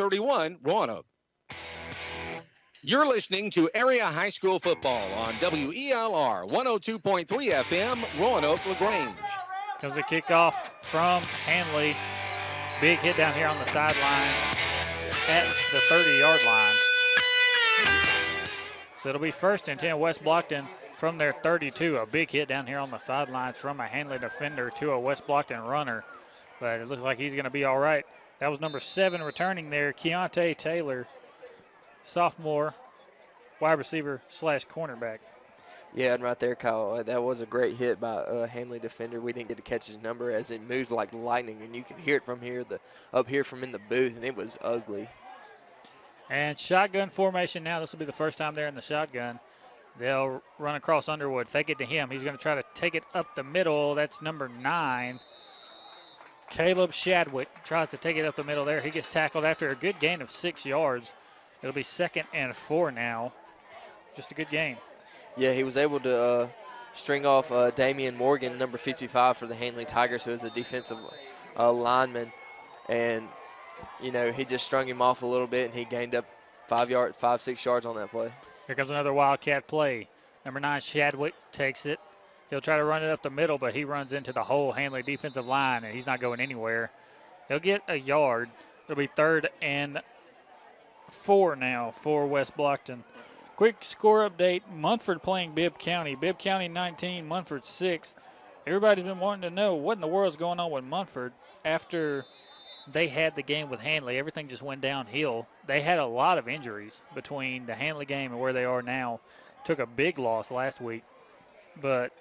31, Roanoke. You're listening to Area High School Football on WELR 102.3 FM, Roanoke, LaGrange. Comes a kickoff from Handley. Big hit down here on the sidelines at the 30-yard line. So it'll be 1st and 10 West Blockton from their 32. A big hit down here on the sidelines from a Handley defender to a West Blockton runner. But it looks like he's going to be all right. That was number 7 returning there, Keontae Taylor, sophomore, wide receiver / cornerback. Yeah, and right there, Kyle, that was a great hit by a Handley defender. We didn't get to catch his number as it moved like lightning, and you could hear it from here, up here from in the booth, and it was ugly. And shotgun formation now. This will be the first time they're in the shotgun. They'll run across Underwood, fake it to him. He's going to try to take it up the middle. That's number 9. Caleb Shadwick tries to take it up the middle there. He gets tackled after a good gain of 6 yards. It'll be 2nd and 4 now. Just a good game. Yeah, he was able to string off Damian Morgan, number 55 for the Handley Tigers, who is a defensive lineman. And, you know, he just strung him off a little bit, and he gained up 5, 6 yards on that play. Here comes another Wildcat play. Number 9, Shadwick takes it. He'll try to run it up the middle, but he runs into the whole Handley defensive line, and he's not going anywhere. He'll get a yard. It'll be 3rd and 4 now for West Blockton. Quick score update, Munford playing Bibb County. Bibb County 19, Munford 6. Everybody's been wanting to know what in the world is going on with Munford after they had the game with Handley. Everything just went downhill. They had a lot of injuries between the Handley game and where they are now. Took a big loss last week, but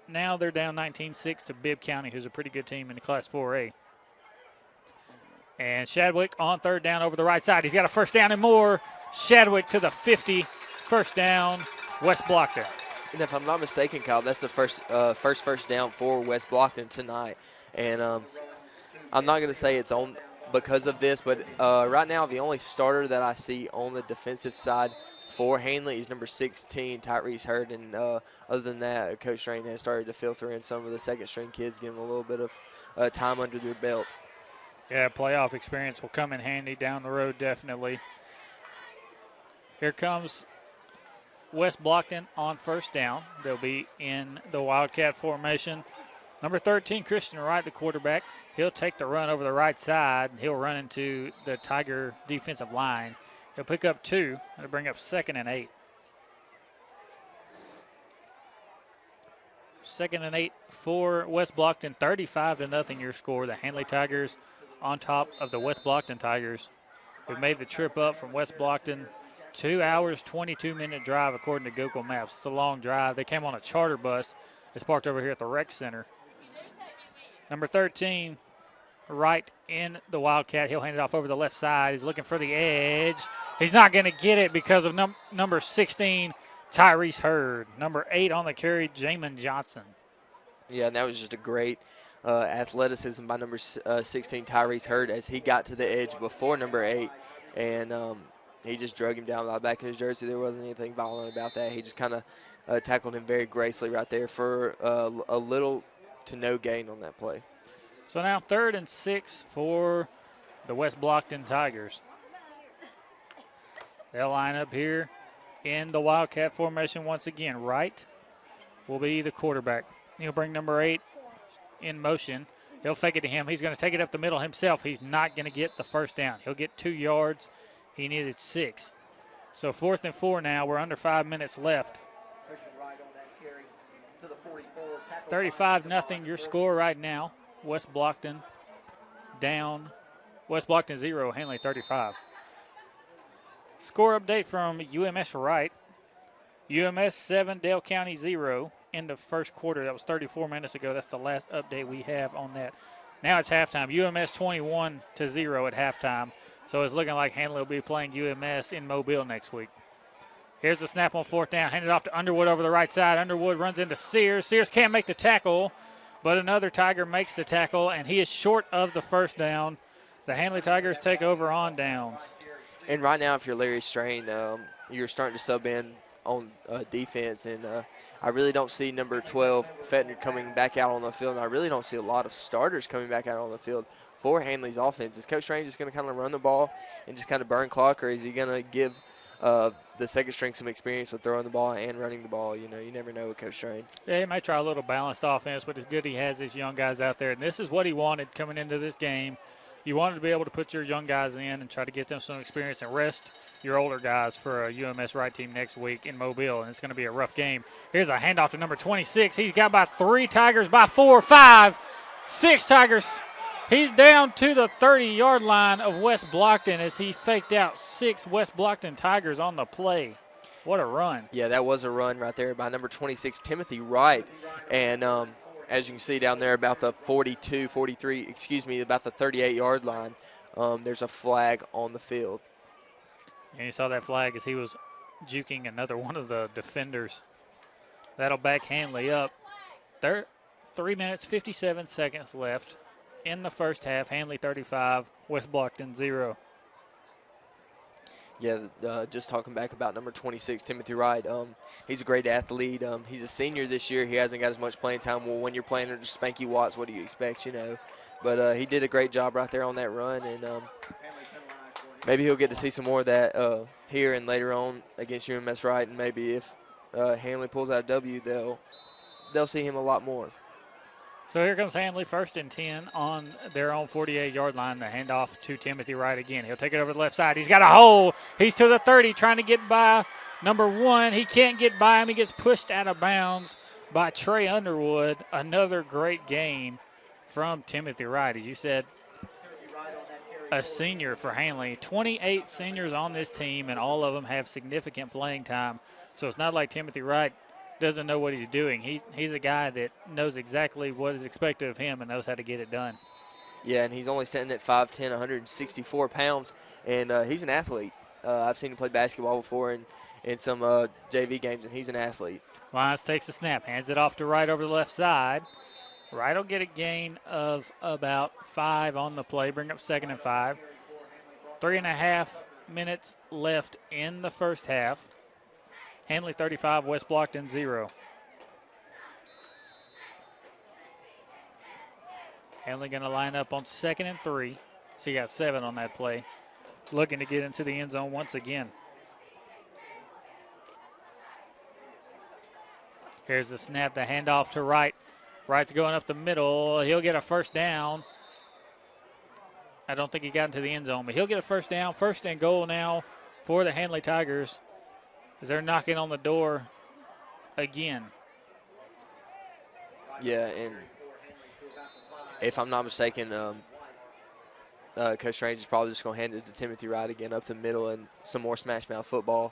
now they're down 19-6 to Bibb County, who's a pretty good team in the Class 4A. And Shadwick on 3rd down over the right side. He's got a 1st down and more. Shadwick to the 50. 1st down, West Blockton. And if I'm not mistaken, Kyle, that's the first down for West Blockton tonight. And I'm not going to say it's on because of this, but right now the only starter that I see on the defensive side for Handley is number 16, Tyrese Hurd. And other than that, Coach Strain has started to filter in some of the second-string kids, give them a little bit of time under their belt. Yeah, playoff experience will come in handy down the road, definitely. Here comes West Blockton on 1st down. They'll be in the Wildcat formation. Number 13, Christian Wright, the quarterback. He'll take the run over the right side. He'll run into the Tiger defensive line. He'll pick up 2. That'll bring up 2nd and 8. 2nd and 8 for West Blockton. 35-0 your score. The Handley Tigers on top of the West Blockton Tigers, who made the trip up from West Blockton. 2 hours, 22-minute drive according to Google Maps. It's a long drive. They came on a charter bus. It's parked over here at the rec center. Number 13, right in the Wildcat. He'll hand it off over the left side. He's looking for the edge. He's not going to get it because of number 16, Tyrese Hurd. Number 8 on the carry, Jamin Johnson. Yeah, and that was just a great athleticism by number 16, Tyrese Hurd, as he got to the edge before number 8. And he just drug him down by the back of his jersey. There wasn't anything violent about that. He just kind of tackled him very gracefully right there for a little to no gain on that play. So now 3rd and 6 for the West Blockton Tigers. They'll line up here in the Wildcat formation once again. Wright will be the quarterback. He'll bring number 8 in motion. He'll fake it to him. He's going to take it up the middle himself. He's not going to get the 1st down. He'll get 2 yards. He needed 6. So 4th and 4 now. We're under 5 minutes left. 35-0 your score right now. West Blockton down. West Blockton 0, Handley 35. Score update from UMS Wright. UMS 7, Dale County 0. End of 1st quarter. That was 34 minutes ago. That's the last update we have on that. Now it's halftime. UMS 21-0 at halftime. So it's looking like Handley will be playing UMS in Mobile next week. Here's the snap on 4th down. Handed off to Underwood over the right side. Underwood runs into Sears. Sears can't make the tackle, but another Tiger makes the tackle, and he is short of the 1st down. The Handley Tigers take over on downs. And right now, if you're Larry Strain, you're starting to sub in on defense, and I really don't see number 12, Fettner, coming back out on the field, and I really don't see a lot of starters coming back out on the field for Handley's offense. Is Coach Strange just going to kind of run the ball and just kind of burn clock, or is he going to give the second string some experience with throwing the ball and running the ball? You never know with Coach Strange. Yeah, he might try a little balanced offense, but it's good he has these young guys out there. And this is what he wanted coming into this game. You wanted to be able to put your young guys in and try to get them some experience and rest your older guys for a UMS right team next week in Mobile, and it's going to be a rough game. Here's a handoff to number 26. He's got by 3 Tigers, by 4, 5, 6 Tigers. He's down to the 30-yard line of West Blockton as he faked out 6 West Blockton Tigers on the play. What a run. Yeah, that was a run right there by number 26, Timothy Wright. And as you can see down there about the about the 38-yard line, there's a flag on the field. And you saw that flag as he was juking another one of the defenders. That'll back Handley up. 3 minutes, 57 seconds left in the first half. Handley 35, West Blockton 0. Yeah, just talking back about number 26, Timothy Wright. He's a great athlete. He's a senior this year. He hasn't got as much playing time. Well, when you're playing under Spanky Watts, what do you expect, But he did a great job right there on that run, and maybe he'll get to see some more of that here and later on against UMS Wright, and maybe if Handley pulls out a W, they'll see him a lot more. So here comes Handley, 1st and 10 on their own 48-yard line. The handoff to Timothy Wright again. He'll take it over the left side. He's got a hole. He's to the 30, trying to get by number 1. He can't get by him. He gets pushed out of bounds by Trey Underwood. Another great gain from Timothy Wright. As you said, a senior for Handley. 28 seniors on this team, and all of them have significant playing time. So it's not like Timothy Wright doesn't know what he's doing. He's a guy that knows exactly what is expected of him and knows how to get it done. Yeah, and he's only standing at 5'10", 164 pounds, and he's an athlete. I've seen him play basketball before in some JV games, and he's an athlete. Lyons takes the snap, hands it off to Wright over the left side. Wright will get a gain of about 5 on the play, bring up 2nd and 5. 3.5 minutes left in the first half. Handley 35, West Blockton 0. Handley going to line up on 2nd and 3. So he got 7 on that play. Looking to get into the end zone once again. Here's the snap, the handoff to Wright. Wright's going up the middle. He'll get a first down. I don't think he got into the end zone, but he'll get a first down. 1st and goal now for the Handley Tigers as they're knocking on the door again. Yeah, and if I'm not mistaken, Coach Strange is probably just going to hand it to Timothy Wright again up the middle and some more smash mouth football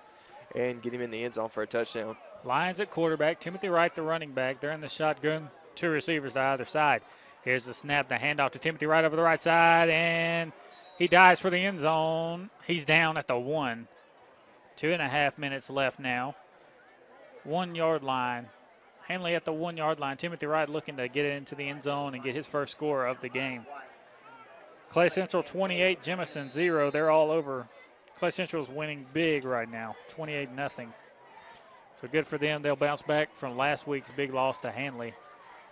and get him in the end zone for a touchdown. Lions at quarterback, Timothy Wright the running back. They're in the shotgun, 2 receivers to either side. Here's the snap, the handoff to Timothy Wright over the right side, and he dives for the end zone. He's down at the 1. 2.5 minutes left now. 1-yard line. Handley at the 1-yard line. Timothy Wright looking to get it into the end zone and get his first score of the game. Clay Central 28, Jemison 0. They're all over. Clay Central's winning big right now, 28-0. So good for them. They'll bounce back from last week's big loss to Handley,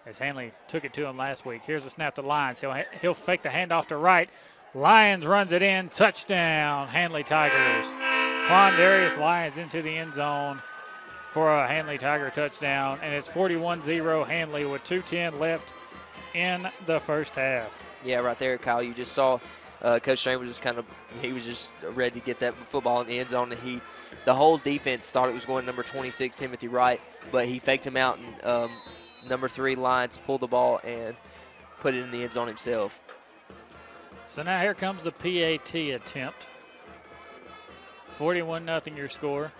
as Handley took it to him last week. Here's the snap to Lyons. He'll fake the handoff to Wright. Lyons runs it in. Touchdown, Handley Tigers. Quandarius Lyons into the end zone for a Handley Tiger touchdown, and it's 41-0 Handley with 2:10 left in the first half. Yeah, right there, Kyle. You just saw Coach Strange was just ready to get that football in the end zone, and the whole defense thought it was going to number 26, Timothy Wright, but he faked him out, and number 3, Lyons, pulled the ball and put it in the end zone himself. So now here comes the PAT attempt. 41-0 your score.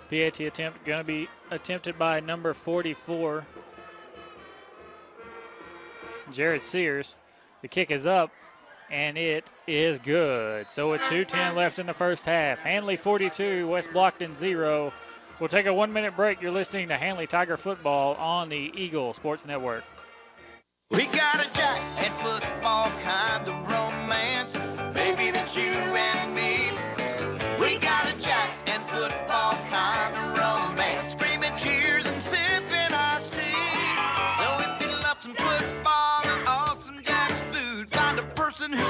PAT attempt going to be attempted by number 44, Jared Sears. The kick is up, and it is good. So with 2:10 left in the first half, Handley 42, West Blockton 0. We'll take a 1-minute break. You're listening to Handley Tiger Football on the Eagle Sports Network. We got a Jackson football kind of romance, baby, that's you and me. We got a Jackson football kind of romance, screaming cheers and sipping iced tea. So if you love some football and awesome Jack's food, find a person who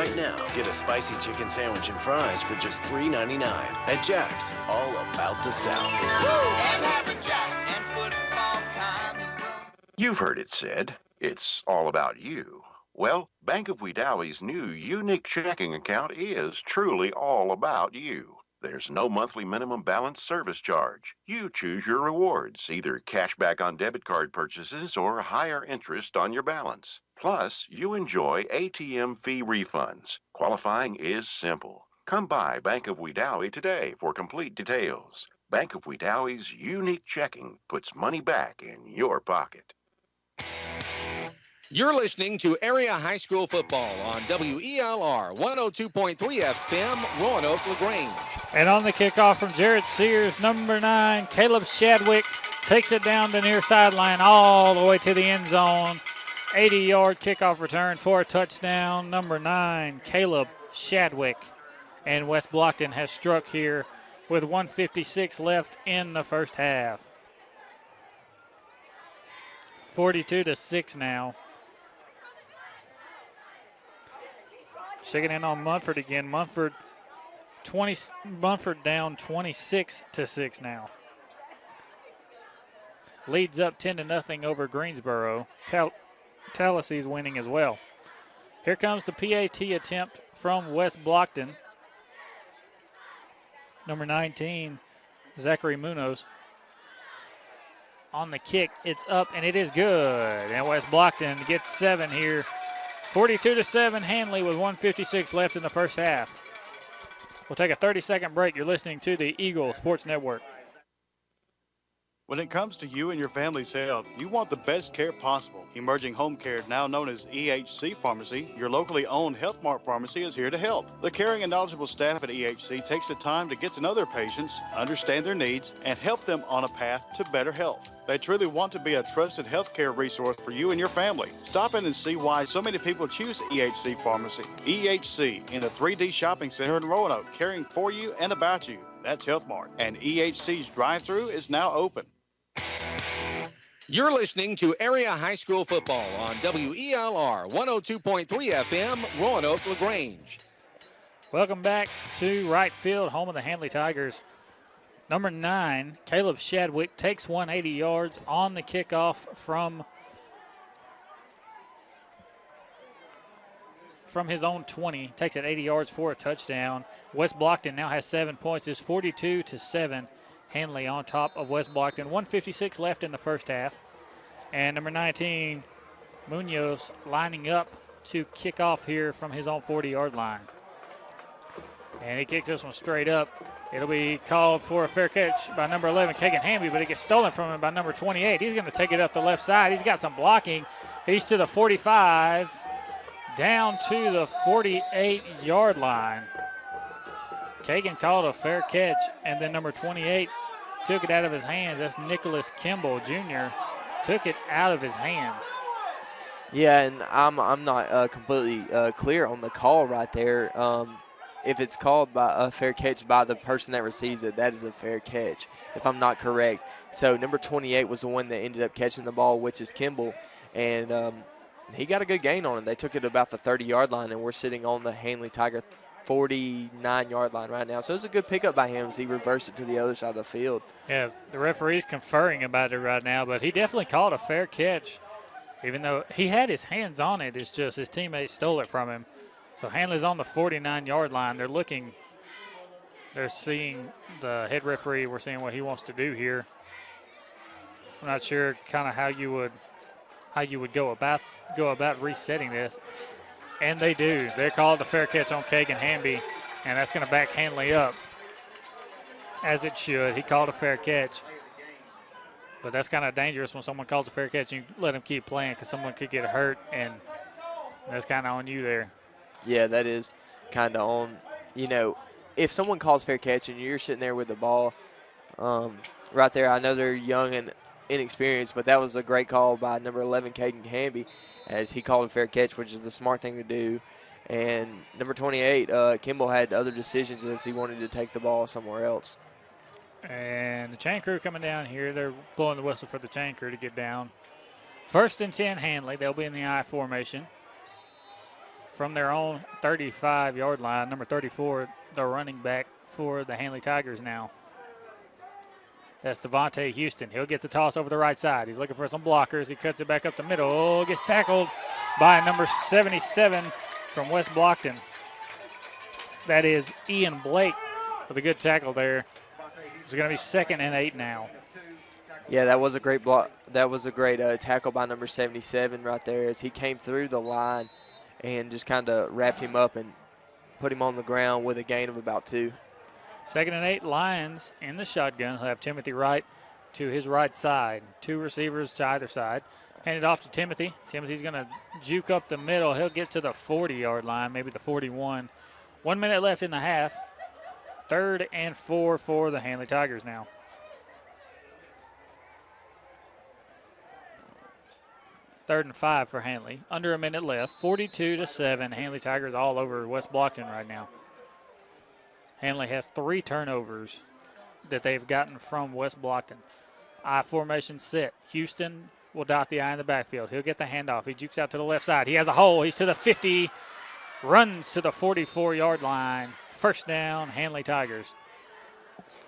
right now. Get a spicy chicken sandwich and fries for just $3.99 at Jack's. All about the South. And have a Jack's and football kind of room. You've heard it said, it's all about you. Well, Bank of Wedowie's new unique checking account is truly all about you. There's no monthly minimum balance service charge. You choose your rewards, either cash back on debit card purchases or higher interest on your balance. Plus, you enjoy ATM fee refunds. Qualifying is simple. Come by Bank of Wedowie today for complete details. Bank of Wedowie's unique checking puts money back in your pocket. You're listening to Area High School Football on WELR 102.3 FM, Roanoke, LaGrange. And on the kickoff from Jared Sears, number 9, Caleb Shadwick takes it down the near sideline all the way to the end zone. 80-yard kickoff return for a touchdown. Number 9, Caleb Shadwick. And West Blockton has struck here with 1:56 left in the first half. 42-6 now. Checking in on Munford again. Munford down 26-6 now. Leads up 10-0 over Greensboro. Tallahassee winning as well. Here comes the PAT attempt from West Blockton. Number 19, Zachary Munoz. On the kick, it's up, and it is good. And West Blockton gets 7 here. 42-7, Handley with 1:56 left in the first half. We'll take a 30-second break. You're listening to the Eagle Sports Network. When it comes to you and your family's health, you want the best care possible. Emerging Home Care, now known as EHC Pharmacy, your locally owned Health Mart pharmacy, is here to help. The caring and knowledgeable staff at EHC takes the time to get to know their patients, understand their needs, and help them on a path to better health. They truly want to be a trusted healthcare resource for you and your family. Stop in and see why so many people choose EHC Pharmacy. EHC in the 3D Shopping Center in Roanoke, caring for you and about you. That's Health Mart. And EHC's drive-thru is now open. You're listening to Area High School Football on WELR 102.3 FM, Roanoke, LaGrange. Welcome back to right field, home of the Handley Tigers. Number 9, Caleb Shadwick takes 180 yards on the kickoff from his own 20. Takes it 80 yards for a touchdown. West Blockton now has 7 points. It's 42-7. Handley on top of West Blockton. 1:56 left in the first half. And number 19, Munoz lining up to kick off here from his own 40-yard line. And he kicks this one straight up. It'll be called for a fair catch by number 11, Kagan Hamby, but it gets stolen from him by number 28. He's going to take it up the left side. He's got some blocking. He's to the 45, down to the 48-yard line. Kagan called a fair catch, and then number 28 took it out of his hands. That's Nicholas Kimball Jr. Took it out of his hands. Yeah, and I'm not completely clear on the call right there. If it's called by a fair catch by the person that receives it, that is a fair catch, if I'm not correct. So number 28 was the one that ended up catching the ball, which is Kimball, and he got a good gain on it. They took it about the 30-yard line, and we're sitting on the Handley Tiger 49-yard line right now. So it was a good pickup by him as he reversed it to the other side of the field. Yeah, the referee's conferring about it right now, but he definitely called a fair catch. Even though he had his hands on it, it's just his teammate stole it from him. So Handley's on the 49-yard line. They're seeing the head referee. We're seeing what he wants to do here. I'm not sure kind of how you would go about resetting this. And they do. They called the fair catch on Kagan Hamby, and that's going to back Handley up, as it should. He called a fair catch. But that's kind of dangerous when someone calls a fair catch and you let them keep playing because someone could get hurt, and that's kind of on you there. Yeah, that is kind of on, if someone calls fair catch and you're sitting there with the ball right there, I know they're young and inexperienced, but that was a great call by number 11, Kagan Hamby, as he called a fair catch, which is the smart thing to do. And number 28, Kimball had other decisions as he wanted to take the ball somewhere else. And the chain crew coming down here. They're blowing the whistle for the chain crew to get down. 1st and 10, Handley. They'll be in the I formation. from their own 35-yard line. Number 34, the running back for the Handley Tigers now. That's Devontae Houston. He'll get the toss over the right side. He's looking for some blockers. He cuts it back up the middle. Oh, gets tackled by number 77 from West Blockton. That is Ian Blake with a good tackle there. It's going to be 2nd and 8 now. Yeah, that was a great block. That was a great tackle by number 77 right there as he came through the line and just kind of wrapped him up and put him on the ground with a gain of about 2. 2nd and 8, Lions in the shotgun. He'll have Timothy Wright to his right side. 2 receivers to either side. Hand it off to Timothy. Timothy's going to juke up the middle. He'll get to the 40-yard line, maybe the 41. 1 minute left in the half. 3rd and 4 for the Handley Tigers now. Third and 5 for Handley. Under a minute left. 42-7. Handley Tigers all over West Blockton right now. Handley has 3 turnovers that they've gotten from West Blockton. I formation set. Houston will dot the I in the backfield. He'll get the handoff. He jukes out to the left side. He has a hole. He's to the 50. Runs to the 44-yard line. First down, Handley Tigers.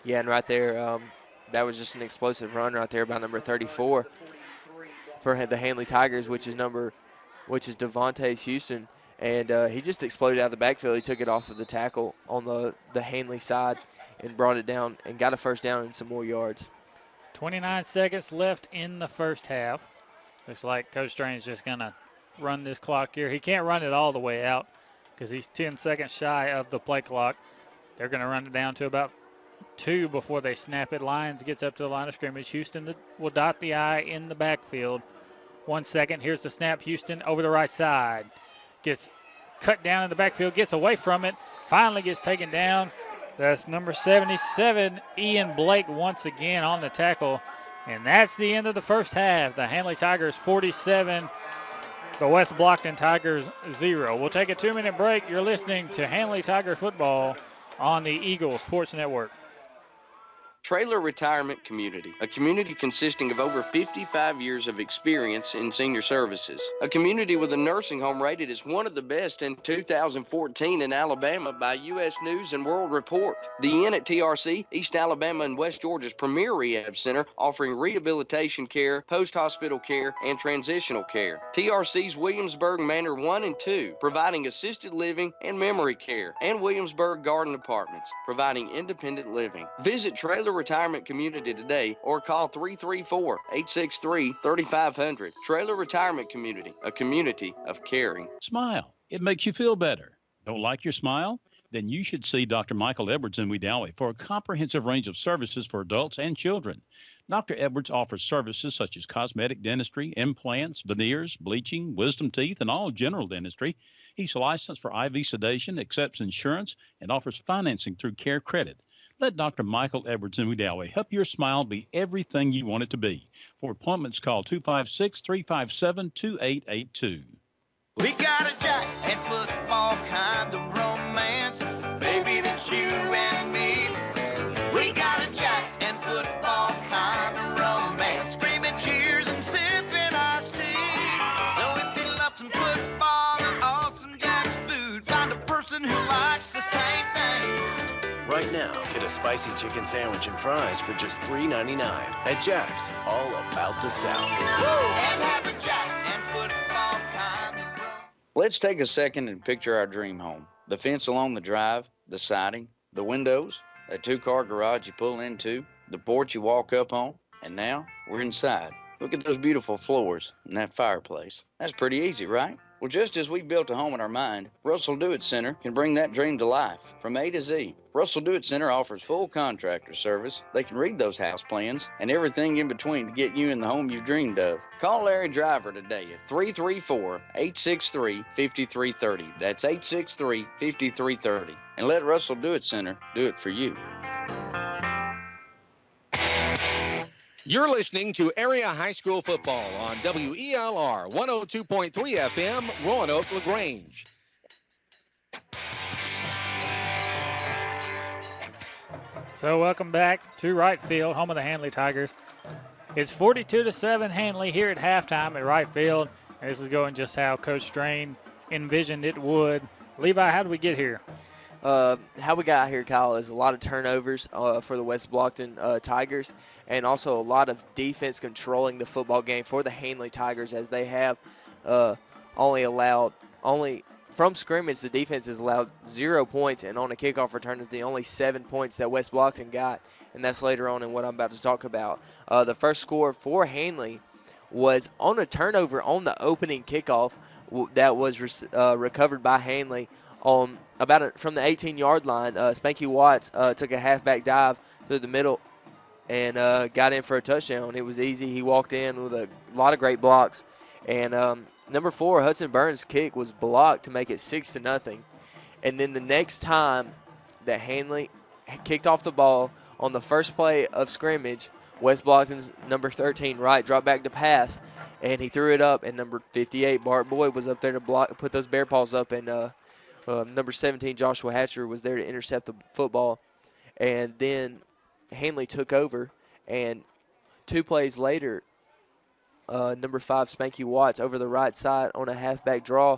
Yeah, and right there, that was just an explosive run right there by number 34 for the Handley Tigers, which is Devontae Houston. And he just exploded out of the backfield. He took it off of the tackle on the Handley side and brought it down and got a first down and some more yards. 29 seconds left in the first half. Looks like Coach Strain's just going to run this clock here. He can't run it all the way out because he's 10 seconds shy of the play clock. They're going to run it down to about 2 before they snap it. Lions gets up to the line of scrimmage. Houston will dot the I in the backfield. 1 second. Here's the snap. Houston over the right side. Gets cut down in the backfield. Gets away from it. Finally gets taken down. That's number 77, Ian Blake, once again on the tackle. And that's the end of the first half. The Handley Tigers 47, the West Blockton Tigers 0. We'll take a 2-minute break. You're listening to Handley Tiger Football on the Eagle Sports Network. Trailer Retirement Community, a community consisting of over 55 years of experience in senior services. A community with a nursing home rated as one of the best in 2014 in Alabama by U.S. News and World Report. The Inn at TRC, East Alabama and West Georgia's premier rehab center, offering rehabilitation care, post-hospital care, and transitional care. TRC's Williamsburg Manor 1 and 2, providing assisted living and memory care. And Williamsburg Garden Apartments, providing independent living. Visit Trailer Retirement Community today or call 334-863-3500. Trailer Retirement Community, a community of caring. Smile. It makes you feel better. Don't like your smile? Then you should see Dr. Michael Edwards in Wedowee for a comprehensive range of services for adults and children. Dr. Edwards offers services such as cosmetic dentistry, implants, veneers, bleaching, wisdom teeth, and all general dentistry. He's licensed for IV sedation, accepts insurance, and offers financing through Care Credit. Let Dr. Michael Edwards in Wedowee help your smile be everything you want it to be. For appointments, call 256-357-2882. We got a Jacks and football kind of romance, baby, that's you and me. We got a Jacks and football kind of romance, screaming cheers and sipping iced tea. So if you love some football and awesome Jacks food, find a person who likes the same things. Right now, get a spicy chicken sandwich and fries for just $3.99 at Jack's. All about the South. And have a Jacks and football kind of romance. Let's take a second and picture our dream home. The fence along the drive, the siding, the windows, that 2-car garage you pull into, the porch you walk up on, and now we're inside. Look at those beautiful floors and that fireplace. That's pretty easy, right? Well, just as we built a home in our mind, Russell Do It Center can bring that dream to life from A to Z. Russell Do It Center offers full contractor service. They can read those house plans and everything in between to get you in the home you've dreamed of. Call Larry Driver today at 334-863-5330. That's 863-5330. And let Russell Do It Center do it for you. You're listening to Area High School Football on WELR 102.3 FM, Roanoke, LaGrange. So welcome back to right field, home of the Handley Tigers. It's 42-7 Handley here at halftime at right field. And this is going just how Coach Strain envisioned it would. Levi, how did we get here? How we got here, Kyle, is a lot of turnovers for the West Blockton Tigers, and also a lot of defense controlling the football game for the Handley Tigers, as they have only from scrimmage the defense has allowed 0 points, and on a kickoff return is the only 7 points that West Blockton got, and that's later on in what I'm about to talk about. The first score for Handley was on a turnover on the opening kickoff that was recovered by Handley from the 18-yard line. Spanky Watts took a halfback dive through the middle and got in for a touchdown. It was easy. He walked in with a lot of great blocks. And number 4, Hudson Burns' kick was blocked to make it 6-0. And then the next time that Handley kicked off the ball on the first play of scrimmage, West Blockton's number 13, Wright, dropped back to pass, and he threw it up, and number 58, Bart Boyd, was up there to put those bear paws up, and number 17, Joshua Hatcher, was there to intercept the football. And then Handley took over, and 2 plays later, number 5, Spanky Watts, over the right side on a halfback draw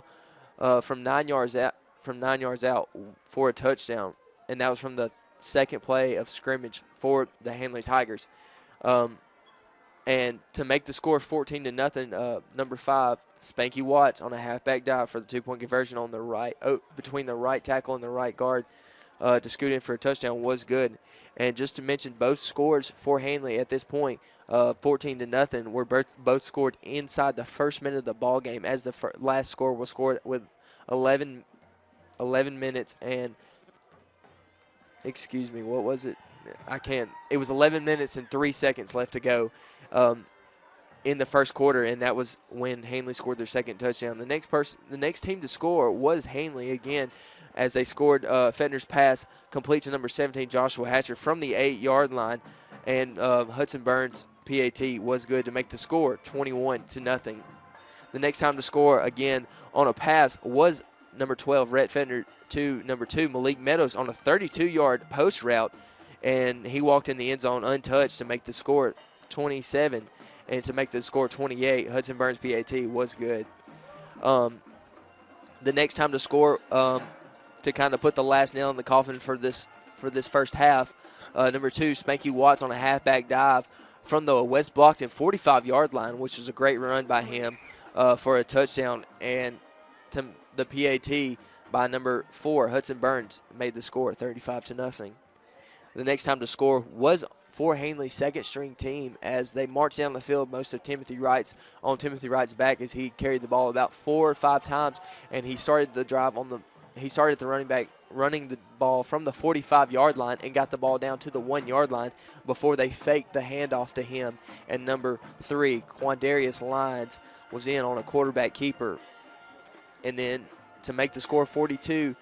from 9 yards out for a touchdown, and that was from the second play of scrimmage for the Handley Tigers. And to make the score 14-0, number 5, Spanky Watts, on a halfback dive for the 2-point conversion on the right, between the right tackle and the right guard, to scoot in for a touchdown was good. And just to mention, both scores for Handley at this point, 14-0, were both scored inside the first minute of the ball game, as the last score was scored with 11 minutes and, excuse me, what was it? It was 11 minutes and 3 seconds left to go in the first quarter, and that was when Handley scored their second touchdown. The next team to score was Handley again, as they scored Fetner's pass complete to number 17, Joshua Hatcher, from the 8-yard line, and Hudson Burns' PAT was good to make the score 21-0. The next time to score again on a pass was number 12, Rhett Fetner, to number 2, Malik Meadows, on a 32-yard post route, and he walked in the end zone untouched to make the score 27, and to make the score 28. Hudson Burns' PAT was good. The next time to score, to kind of put the last nail in the coffin for this first half, number 2, Spanky Watts, on a halfback dive from the West Blockton 45-yard line, which was a great run by him for a touchdown, and to the PAT by number 4, Hudson Burns, made the score 35-0. The next time to score was for Handley's second-string team, as they marched down the field most of Timothy Wright's back, as he carried the ball about 4 or 5 times, and he started the drive the running back running the ball from the 45-yard line and got the ball down to the 1-yard line before they faked the handoff to him. And number 3, Quandarius Lyons, was in on a quarterback keeper. And then to make the score 42-0,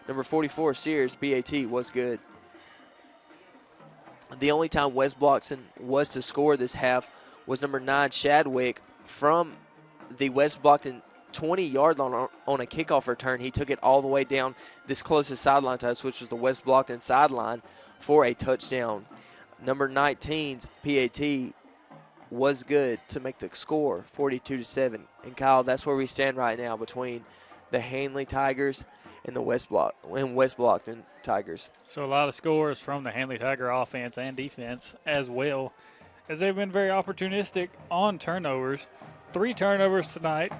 number 44, Sears, PAT, was good. The only time West Blockton was to score this half was number 9, Shadwick, from the West Blockton 20-yard line on a kickoff return. He took it all the way down this closest sideline to us, which was the West Blockton sideline, for a touchdown. Number 19's PAT was good to make the score 42-7. And Kyle, that's where we stand right now between the Handley Tigers and the West Blockton Tigers. So a lot of scores from the Handley Tiger offense and defense as well, as they've been very opportunistic on turnovers. 3 turnovers tonight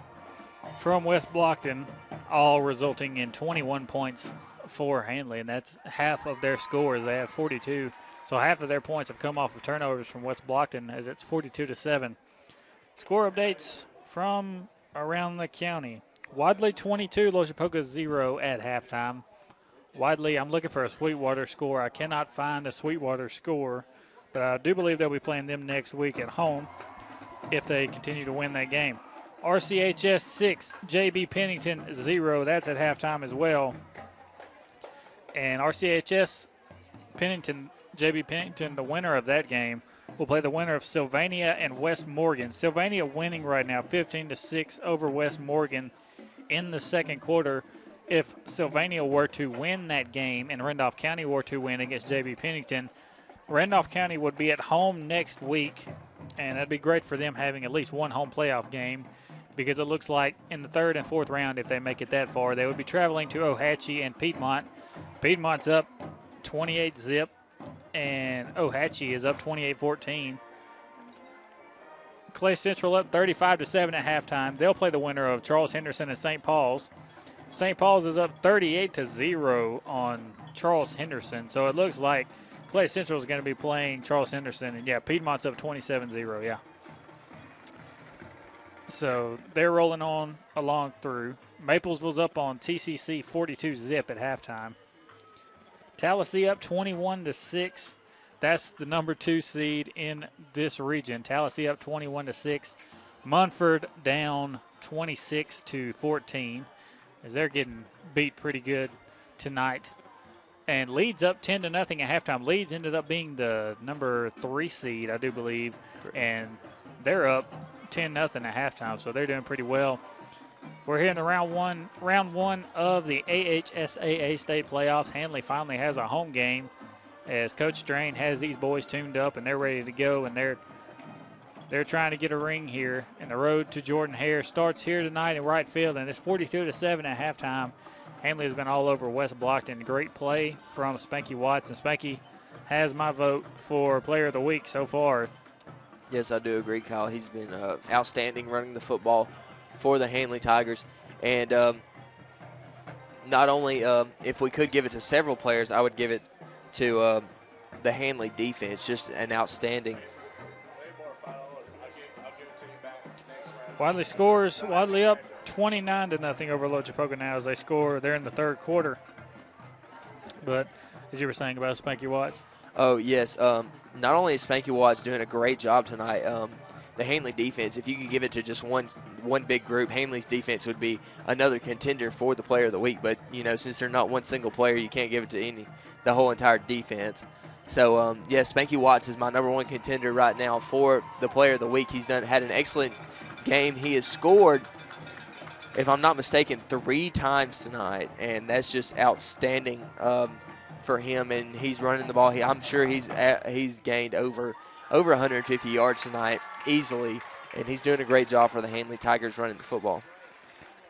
from West Blockton, all resulting in 21 points for Handley, and that's half of their scores. They have 42. So half of their points have come off of turnovers from West Blockton, as it's 42-7. Score updates from around the county. Wadley 22, Lochapoka 0 at halftime. Wadley, I'm looking for a Sweetwater score. I cannot find a Sweetwater score, but I do believe they'll be playing them next week at home if they continue to win that game. RCHS 6, JB Pennington 0. That's at halftime as well. And RCHS Pennington, JB Pennington, the winner of that game, will play the winner of Sylvania and West Morgan. Sylvania winning right now 15-6 over West Morgan in the second quarter. If Sylvania were to win that game and Randolph County were to win against JB Pennington, Randolph County would be at home next week, and that'd be great for them having at least one home playoff game. because it looks like in the third and fourth round, if they make it that far, they would be traveling to Ohatchee and Piedmont. Piedmont's up 28-zip, and Ohatchee is up 28-14. Clay Central up 35-7 at halftime. They'll play the winner of Charles Henderson and St. Paul's. St. Paul's is up 38-0 on Charles Henderson. So it looks like Clay Central is going to be playing Charles Henderson. And, yeah, Piedmont's up 27-0, yeah. So they're rolling on along through. Maplesville's up on TCC 42-zip at halftime. Tallahassee up 21-6. That's the number 2 seed in this region. Tallahassee up 21-6. Munford down 26-14 as they're getting beat pretty good tonight. And Leeds up 10-0 at halftime. Leeds ended up being the number 3 seed, I do believe, and they're up 10-0 at halftime, so they're doing pretty well. We're here in the round one of the AHSAA state playoffs. Handley finally has a home game as Coach Strain has these boys tuned up and they're ready to go, and they're trying to get a ring here. And the road to Jordan Hare starts here tonight in right field, and it's 42-7 at halftime. Handley has been all over West Blockton. Great play from Spanky Watts, and Spanky has my vote for Player of the Week so far. Yes, I do agree, Kyle. He's been outstanding running the football for the Handley Tigers. And not only if we could give it to several players, I would give it to the Handley defense. Just an outstanding. Wadley scores. Wadley up 29-0 over Lochapoka now as they score. They're in the third quarter. But as you were saying about Spanky Watts. Oh, yes. Not only is Spanky Watts doing a great job tonight, the Handley defense, if you could give it to just one big group, Handley's defense would be another contender for the Player of the Week. But, you know, since they're not one single player, you can't give it to the whole entire defense. So, yes, Spanky Watts is my number 1 contender right now for the Player of the Week. He's had an excellent game. He has scored, if I'm not mistaken, 3 times tonight, and that's just outstanding for him. And he's running the ball. I'm sure he's gained over 150 yards tonight easily, and he's doing a great job for the Handley Tigers running the football.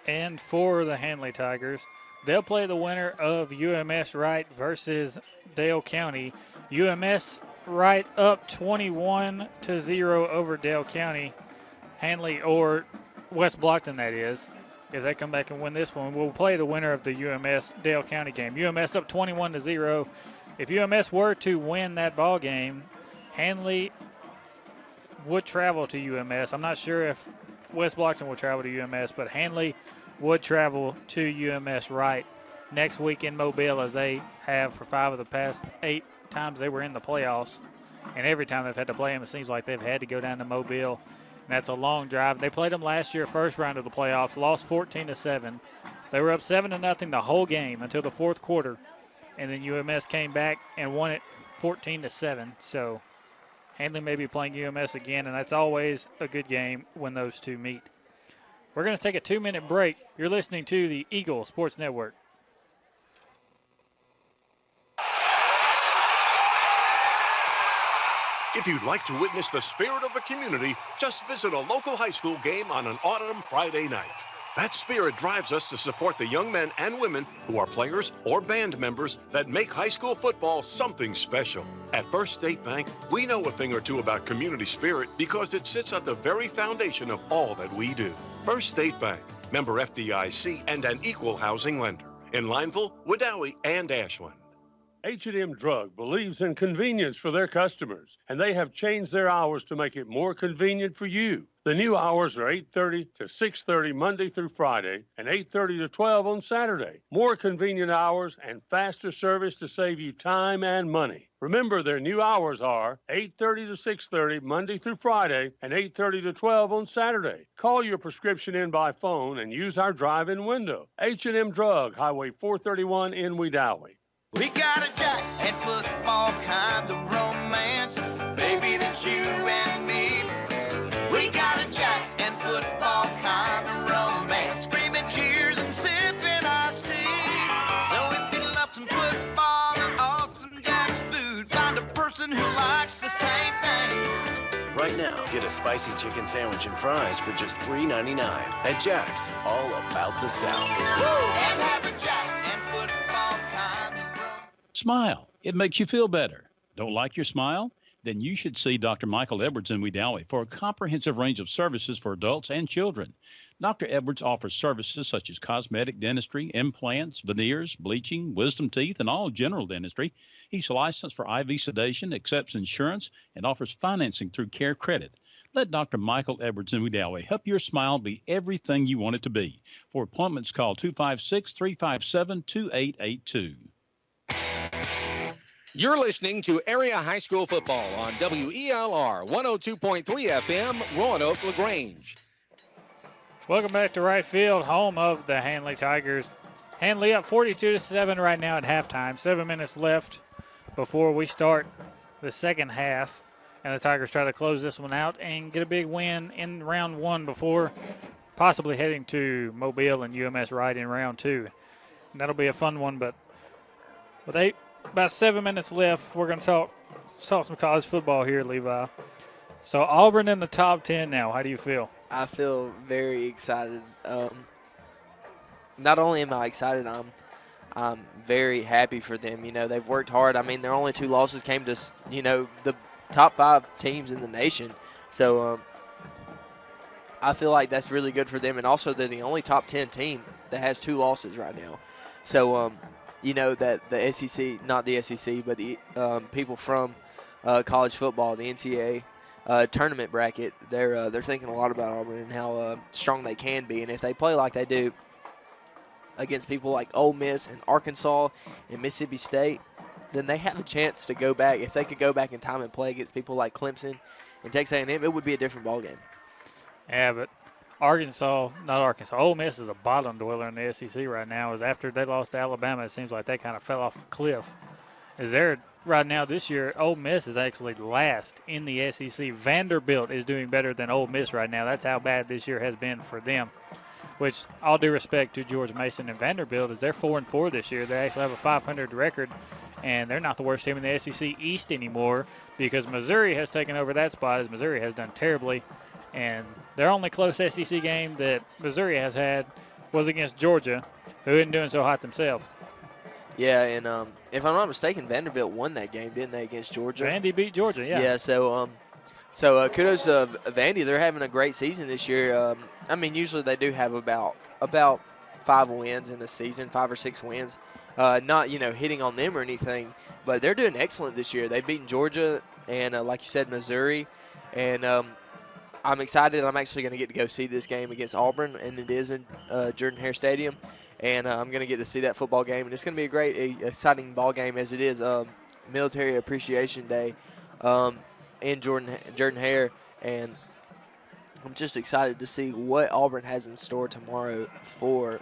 And for the Handley Tigers, they'll play the winner of UMS Wright versus Dale County. UMS Wright up 21-0 over Dale County. Handley, or West Blockton, that is. If they come back and win this one, we'll play the winner of the UMS Dale County game. UMS up 21-0. If UMS were to win that ball game, Handley would travel to UMS. I'm not sure if West Blockton will travel to UMS, but Handley would travel to UMS Wright next week in Mobile, as they have for 5 of the past 8 times they were in the playoffs. And every time they've had to play them, it seems like they've had to go down to Mobile. And that's a long drive. They played them last year, first round of the playoffs, lost 14-7. They were up 7-0 the whole game until the fourth quarter. And then UMS came back and won it 14-7. So Handley may be playing UMS again, and that's always a good game when those two meet. We're going to take a 2-minute break. You're listening to the Eagle Sports Network. If you'd like to witness the spirit of the community, just visit a local high school game on an autumn Friday night. That spirit drives us to support the young men and women who are players or band members that make high school football something special. At First State Bank, we know a thing or two about community spirit because it sits at the very foundation of all that we do. First State Bank, member FDIC, and an equal housing lender in Lineville, Wedowee, and Ashland. H&M Drug believes in convenience for their customers, and they have changed their hours to make it more convenient for you. The new hours are 8:30 to 6:30 Monday through Friday and 8:30 to 12 on Saturday. More convenient hours and faster service to save you time and money. Remember, their new hours are 8:30 to 6:30 Monday through Friday and 8:30 to 12 on Saturday. Call your prescription in by phone and use our drive-in window. H&M Drug, Highway 431 in Wedowee. We got a Jacks and football kind of romance, baby, that's you and me. We got a Jacks and football kind of romance, screaming cheers and sipping iced tea. So if you love some football and awesome Jacks food, find a person who likes the same things. Right now, get a spicy chicken sandwich and fries for just $3.99 at Jack's, all about the South. And have a Jacks and football kind of room. Smile. It makes you feel better. Don't like your smile? Then you should see Dr. Michael Edwards in Wedowee for a comprehensive range of services for adults and children. Dr. Edwards offers services such as cosmetic dentistry, implants, veneers, bleaching, wisdom teeth, and all general dentistry. He's licensed for IV sedation, accepts insurance, and offers financing through Care Credit. Let Dr. Michael Edwards in Wedowee help your smile be everything you want it to be. For appointments, call 256-357-2882. You're listening to Area High School Football on WELR 102.3 FM, Roanoke, LaGrange. Welcome back to right field, home of the Handley Tigers. Handley up 42-7 right now at halftime. 7 minutes left before we start the second half. And the Tigers try to close this one out and get a big win in round one before possibly heading to Mobile and UMS Wright in round two. And that'll be a fun one, but with about 7 minutes left, we're going to talk some college football here, Levi. So Auburn in the top 10 now. How do you feel? I feel very excited. Not only am I excited, I'm very happy for them. You know, they've worked hard. I mean, their only 2 losses came to, the top 5 teams in the nation. So I feel like that's really good for them. And also, they're the only top 10 team that has 2 losses right now. So, that the SEC, not the SEC, but the people from college football, the NCAA tournament bracket, they're thinking a lot about Auburn and how strong they can be. And if they play like they do against people like Ole Miss and Arkansas and Mississippi State, then they have a chance to go back. If they could go back in time and play against people like Clemson and Texas A&M, it would be a different ballgame. Yeah, but Ole Miss is a bottom dweller in the SEC right now. Is after they lost to Alabama, it seems like they kind of fell off a cliff. Right now this year, Ole Miss is actually last in the SEC. Vanderbilt is doing better than Ole Miss right now. That's how bad this year has been for them. Which, all due respect to George Mason and Vanderbilt, is they're 4-4 this year. They actually have a 500 record, and they're not the worst team in the SEC East anymore because Missouri has taken over that spot as Missouri has done terribly. And their only close SEC game that Missouri has had was against Georgia, who isn't doing so hot themselves. Yeah, and if I'm not mistaken, Vanderbilt won that game, didn't they, against Georgia? Vandy beat Georgia, yeah. Yeah, so kudos to Vandy. They're having a great season this year. Usually they do have about 5 wins in a season, 5 or 6 wins. Not, hitting on them or anything, but they're doing excellent this year. They've beaten Georgia and, like you said, Missouri. And I'm excited. I'm actually going to get to go see this game against Auburn, and it is in Jordan-Hare Stadium. And I'm going to get to see that football game. And it's going to be a great, exciting ball game as it is Military Appreciation Day in Jordan-Hare. And I'm just excited to see what Auburn has in store tomorrow for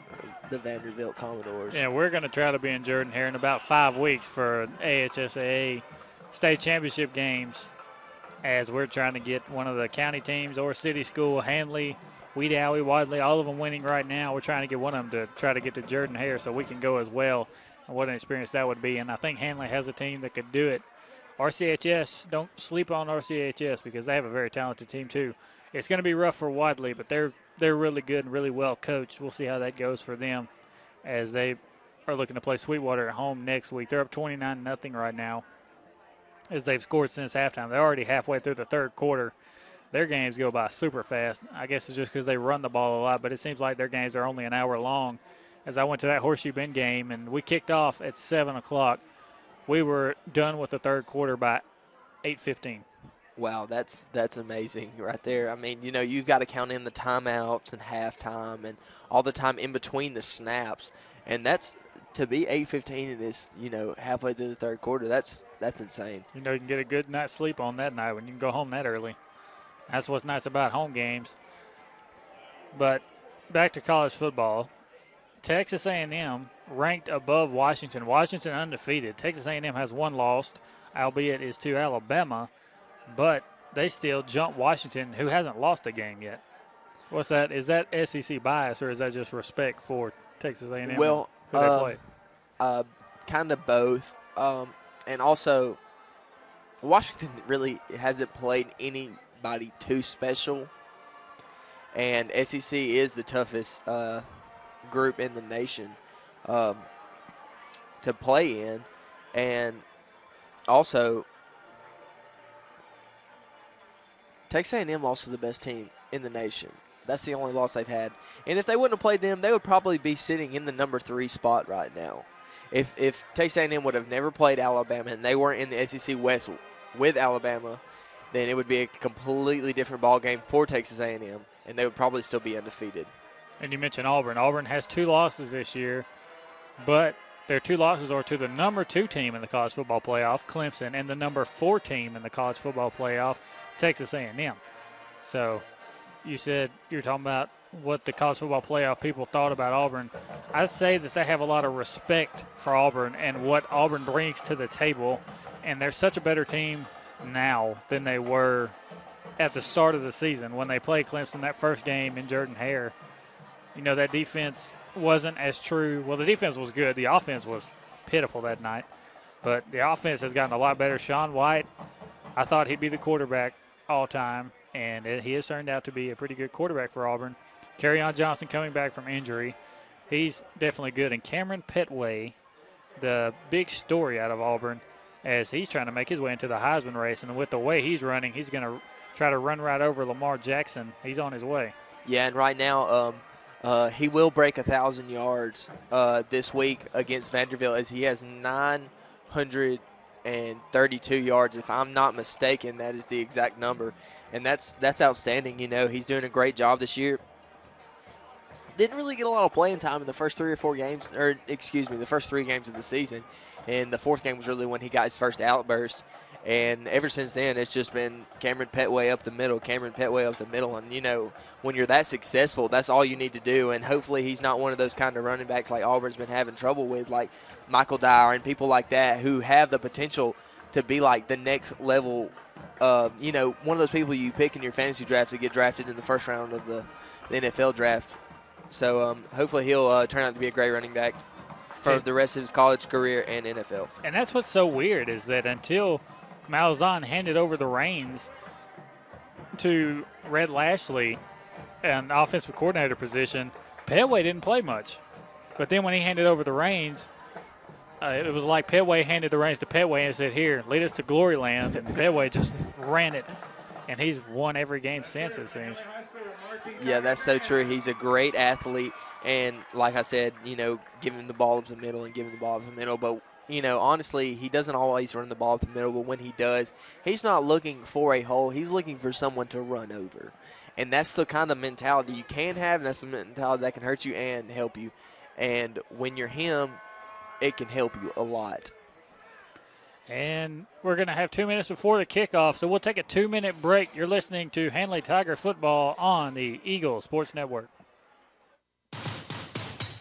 the Vanderbilt Commodores. Yeah, we're going to try to be in Jordan-Hare in about 5 weeks for AHSAA state championship games, as we're trying to get one of the county teams or city school, Handley, Wedowee, Wadley, all of them winning right now. We're trying to get one of them to try to get to Jordan-Hare so we can go as well, and what an experience that would be. And I think Handley has a team that could do it. RCHS, don't sleep on RCHS because they have a very talented team too. It's going to be rough for Wadley, but they're really good and really well coached. We'll see how that goes for them as they are looking to play Sweetwater at home next week. They're up 29-0 right now as they've scored since halftime. They're already halfway through the third quarter. Their games go by super fast. I guess it's just because they run the ball a lot, but it seems like their games are only an hour long. As I went to that Horseshoe Bend game, and we kicked off at 7 o'clock, we were done with the third quarter by 8:15. Wow, that's amazing right there. I mean, you've got to count in the timeouts and halftime and all the time in between the snaps. And that's to be 8:15 in this, halfway through the third quarter, that's insane. You can get a good night's sleep on that night when you can go home that early. That's what's nice about home games. But back to college football. Texas A&M ranked above Washington. Washington undefeated. Texas A&M has 1 loss, albeit is to Alabama, but they still jump Washington, who hasn't lost a game yet. What's that? Is that SEC bias, or is that just respect for Texas A&M? Well, who they play? kind of both. And also, Washington really hasn't played any anybody too special. And SEC is the toughest group in the nation to play in. And also, Texas A&M lost to the best team in the nation. That's the only loss they've had. And if they wouldn't have played them, they would probably be sitting in the number 3 spot right now. If Texas A&M would have never played Alabama and they weren't in the SEC West with Alabama, then it would be a completely different ball game for Texas A&M, and they would probably still be undefeated. And you mentioned Auburn. Auburn has 2 losses this year, but their 2 losses are to the number 2 team in the college football playoff, Clemson, and the number 4 team in the college football playoff, Texas A&M. So you said you're talking about what the college football playoff people thought about Auburn. I'd say that they have a lot of respect for Auburn and what Auburn brings to the table, and they're such a better team now than they were at the start of the season when they played Clemson that first game in Jordan-Hare. You know, that defense wasn't as true. Well, the defense was good. The offense was pitiful that night. But the offense has gotten a lot better. Sean White, I thought he'd be the quarterback all time, and he has turned out to be a pretty good quarterback for Auburn. Kerryon Johnson coming back from injury. He's definitely good. And Cameron Petway, the big story out of Auburn, as he's trying to make his way into the Heisman race. And with the way he's running, he's going to try to run right over Lamar Jackson. He's on his way. Yeah, and right now he will break 1,000 yards this week against Vanderbilt, as he has 932 yards. If I'm not mistaken, that is the exact number. And that's outstanding. You know, he's doing a great job this year. Didn't really get a lot of playing time in the first 3 or 4 games, or the first 3 games of the season. And the 4th game was really when he got his first outburst. And ever since then, it's just been Cameron Petway up the middle, Cameron Petway up the middle. And, you know, when you're that successful, that's all you need to do. And hopefully he's not one of those kind of running backs like Auburn's been having trouble with, like Michael Dyer and people like that who have the potential to be like the next level, you know, one of those people you pick in your fantasy drafts to get drafted in the first round of the NFL draft. So hopefully he'll turn out to be a great running back for the rest of his college career and NFL. And that's what's so weird is that until Malzahn handed over the reins to Red Lashley, an offensive coordinator position, Petway didn't play much. But then when he handed over the reins, it was like Petway handed the reins to Petway and said, here, lead us to glory land. And Petway just ran it. And he's won every game since, it seems. Yeah, that's so true. He's a great athlete. And like I said, you know, give him the ball up the middle and give him the ball up the middle. But, you know, honestly, he doesn't always run the ball up the middle. But when he does, he's not looking for a hole. He's looking for someone to run over. And that's the kind of mentality you can have, and that's the mentality that can hurt you and help you. And when you're him, it can help you a lot. And we're going to have 2 minutes before the kickoff, so we'll take a 2-minute break. You're listening to Handley Tiger Football on the Eagle Sports Network.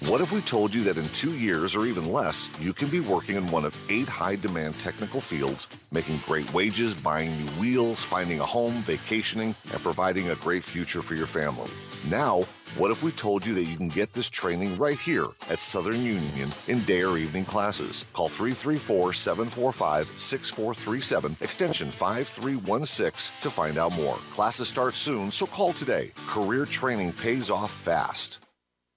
What if we told you that in 2 years or even less, you can be working in one of 8 high-demand technical fields, making great wages, buying new wheels, finding a home, vacationing, and providing a great future for your family? Now, what if we told you that you can get this training right here at Southern Union in day or evening classes? Call 334-745-6437, extension 5316 to find out more. Classes start soon, so call today. Career training pays off fast.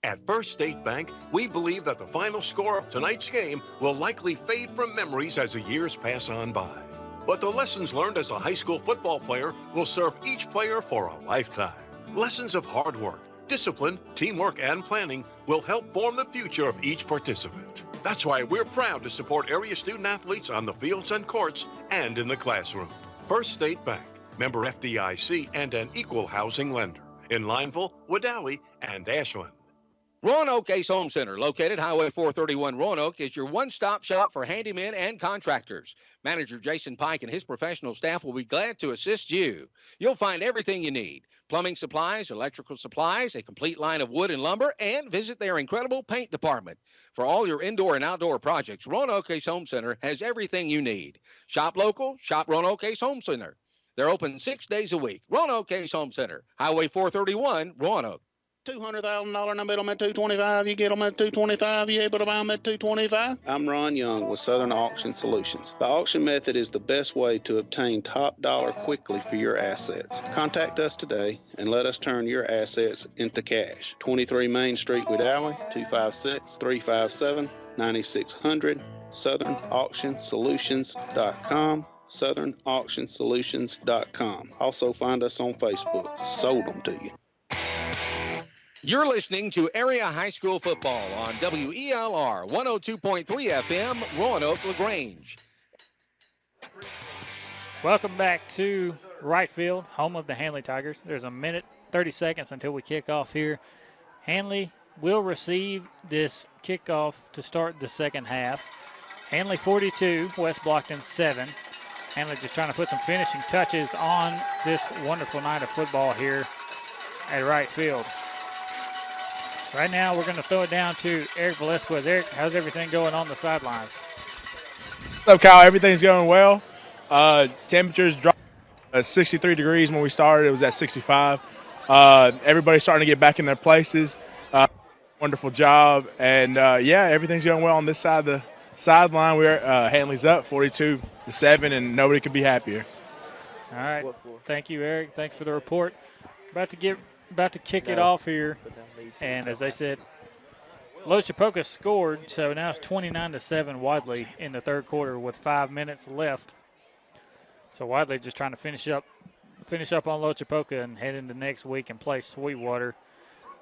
At First State Bank, we believe that the final score of tonight's game will likely fade from memories as the years pass on by. But the lessons learned as a high school football player will serve each player for a lifetime. Lessons of hard work, discipline, teamwork, and planning will help form the future of each participant. That's why we're proud to support area student athletes on the fields and courts and in the classroom. First State Bank, member FDIC, and an equal housing lender in Lineville, Wadowee, and Ashland. Roanoke Ace Home Center, located Highway 431 Roanoke, is your one-stop shop for handymen and contractors. Manager Jason Pike and his professional staff will be glad to assist you. You'll find everything you need: plumbing supplies, electrical supplies, a complete line of wood and lumber, and visit their incredible paint department. For all your indoor and outdoor projects, Roanoke Ace Home Center has everything you need. Shop local, shop Roanoke Ace Home Center. They're open 6 days a week. Roanoke Ace Home Center, Highway 431, Roanoke. $200,000 and I bet them at $225. You get them at $225. You able to buy them at $225? I'm Ron Young with Southern Auction Solutions. The auction method is the best way to obtain top dollar quickly for your assets. Contact us today and let us turn your assets into cash. 23 Main Street, Wedowee, 256-357-9600. SouthernAuctionSolutions.com. SouthernAuctionSolutions.com. Also find us on Facebook. Sold them to you. You're listening to Area High School Football on WELR 102.3 FM, Roanoke, LaGrange. Welcome back to right field, home of the Handley Tigers. There's a minute, 30 seconds until we kick off here. Handley will receive this kickoff to start the second half. Handley 42, West Blockton 7. Handley just trying to put some finishing touches on this wonderful night of football here at right field. Right now, we're going to throw it down to Eric Velasquez. Eric, how's everything going on the sidelines? What's up, Kyle? Everything's going well. Temperatures dropped 63 degrees when we started. It was at 65. Everybody's starting to get back in their places. Wonderful job. And, yeah, everything's going well on this side of the sideline. Handley's up 42-7, and nobody could be happier. All right. Thank you, Eric. Thanks for the report. About to kick it off here. And as they said, Lochapoka scored, so now it's 29-7 Wadley in the third quarter with 5 minutes left. So Wadley just trying to finish up on Lochapoka and head into next week and play Sweetwater.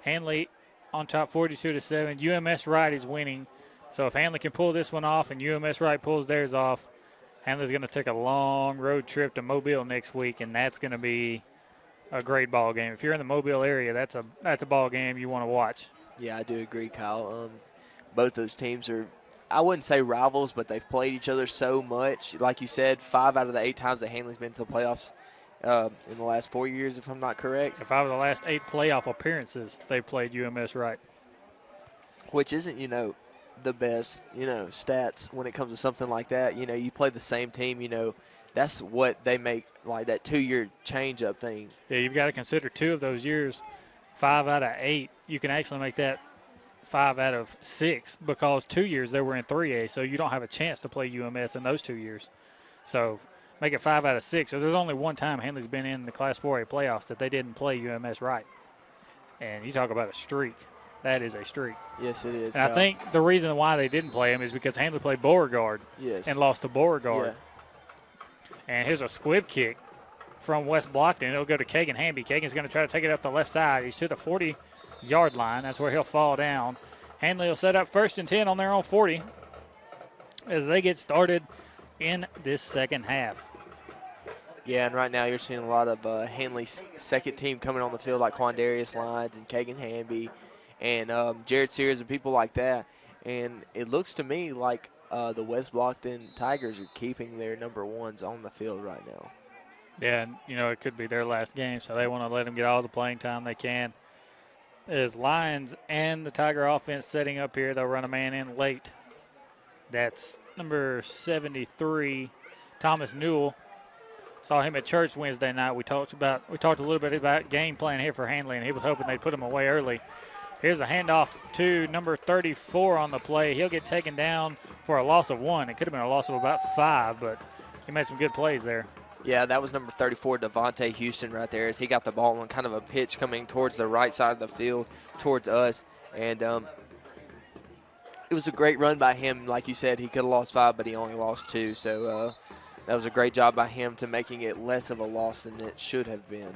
Handley on top 42-7. UMS Wright is winning. So if Handley can pull this one off and UMS Wright pulls theirs off, Handley's going to take a long road trip to Mobile next week, and that's going to be a great ball game. If you're in the Mobile area, that's a ball game you want to watch. Yeah, I do agree, Kyle. Both those teams are, I wouldn't say rivals, but they've played each other so much. Like you said, 5 out of the 8 times that Handley's been to the playoffs in the last 4 years, if I'm not correct. 5 of the last 8 playoff appearances, they've played UMS Wright. Which isn't, the best, stats when it comes to something like that. You play the same team, that's what they make, like that 2-year change-up thing. Yeah, you've got to consider 2 of those years, 5 out of 8. You can actually make that 5 out of 6 because 2 years they were in 3A, so you don't have a chance to play UMS in those 2 years. So make it 5 out of 6. So there's only one time Handley's been in the Class 4A playoffs that they didn't play UMS Wright. And you talk about a streak. That is a streak. Yes, it is. And I think the reason why they didn't play him is because Handley played Beauregard and lost to Beauregard. Yeah. And here's a squib kick from West Blockton. It'll go to Kagan Hamby. Kagan's going to try to take it up the left side. He's to the 40-yard line. That's where he'll fall down. Handley will set up 1st and 10 on their own 40 as they get started in this second half. Yeah, and right now you're seeing a lot of Handley's second team coming on the field like Quandarius Lyons and Kagan Hamby and Jared Sears and people like that. And it looks to me like the West Blockton Tigers are keeping their number 1s on the field right now. Yeah, and, it could be their last game, so they want to let them get all the playing time they can. As Lions and the Tiger offense setting up here, they'll run a man in late. That's number 73, Thomas Newell. Saw him at church Wednesday night. We talked a little bit about game plan here for Handley, and he was hoping they'd put him away early. Here's a handoff to number 34 on the play. He'll get taken down for a loss of 1. It could have been a loss of about 5, but he made some good plays there. Yeah, that was number 34, Devontae Houston, right there, as he got the ball on kind of a pitch coming towards the right side of the field, towards us. And it was a great run by him. Like you said, he could have lost 5, but he only lost 2. So that was a great job by him to making it less of a loss than it should have been.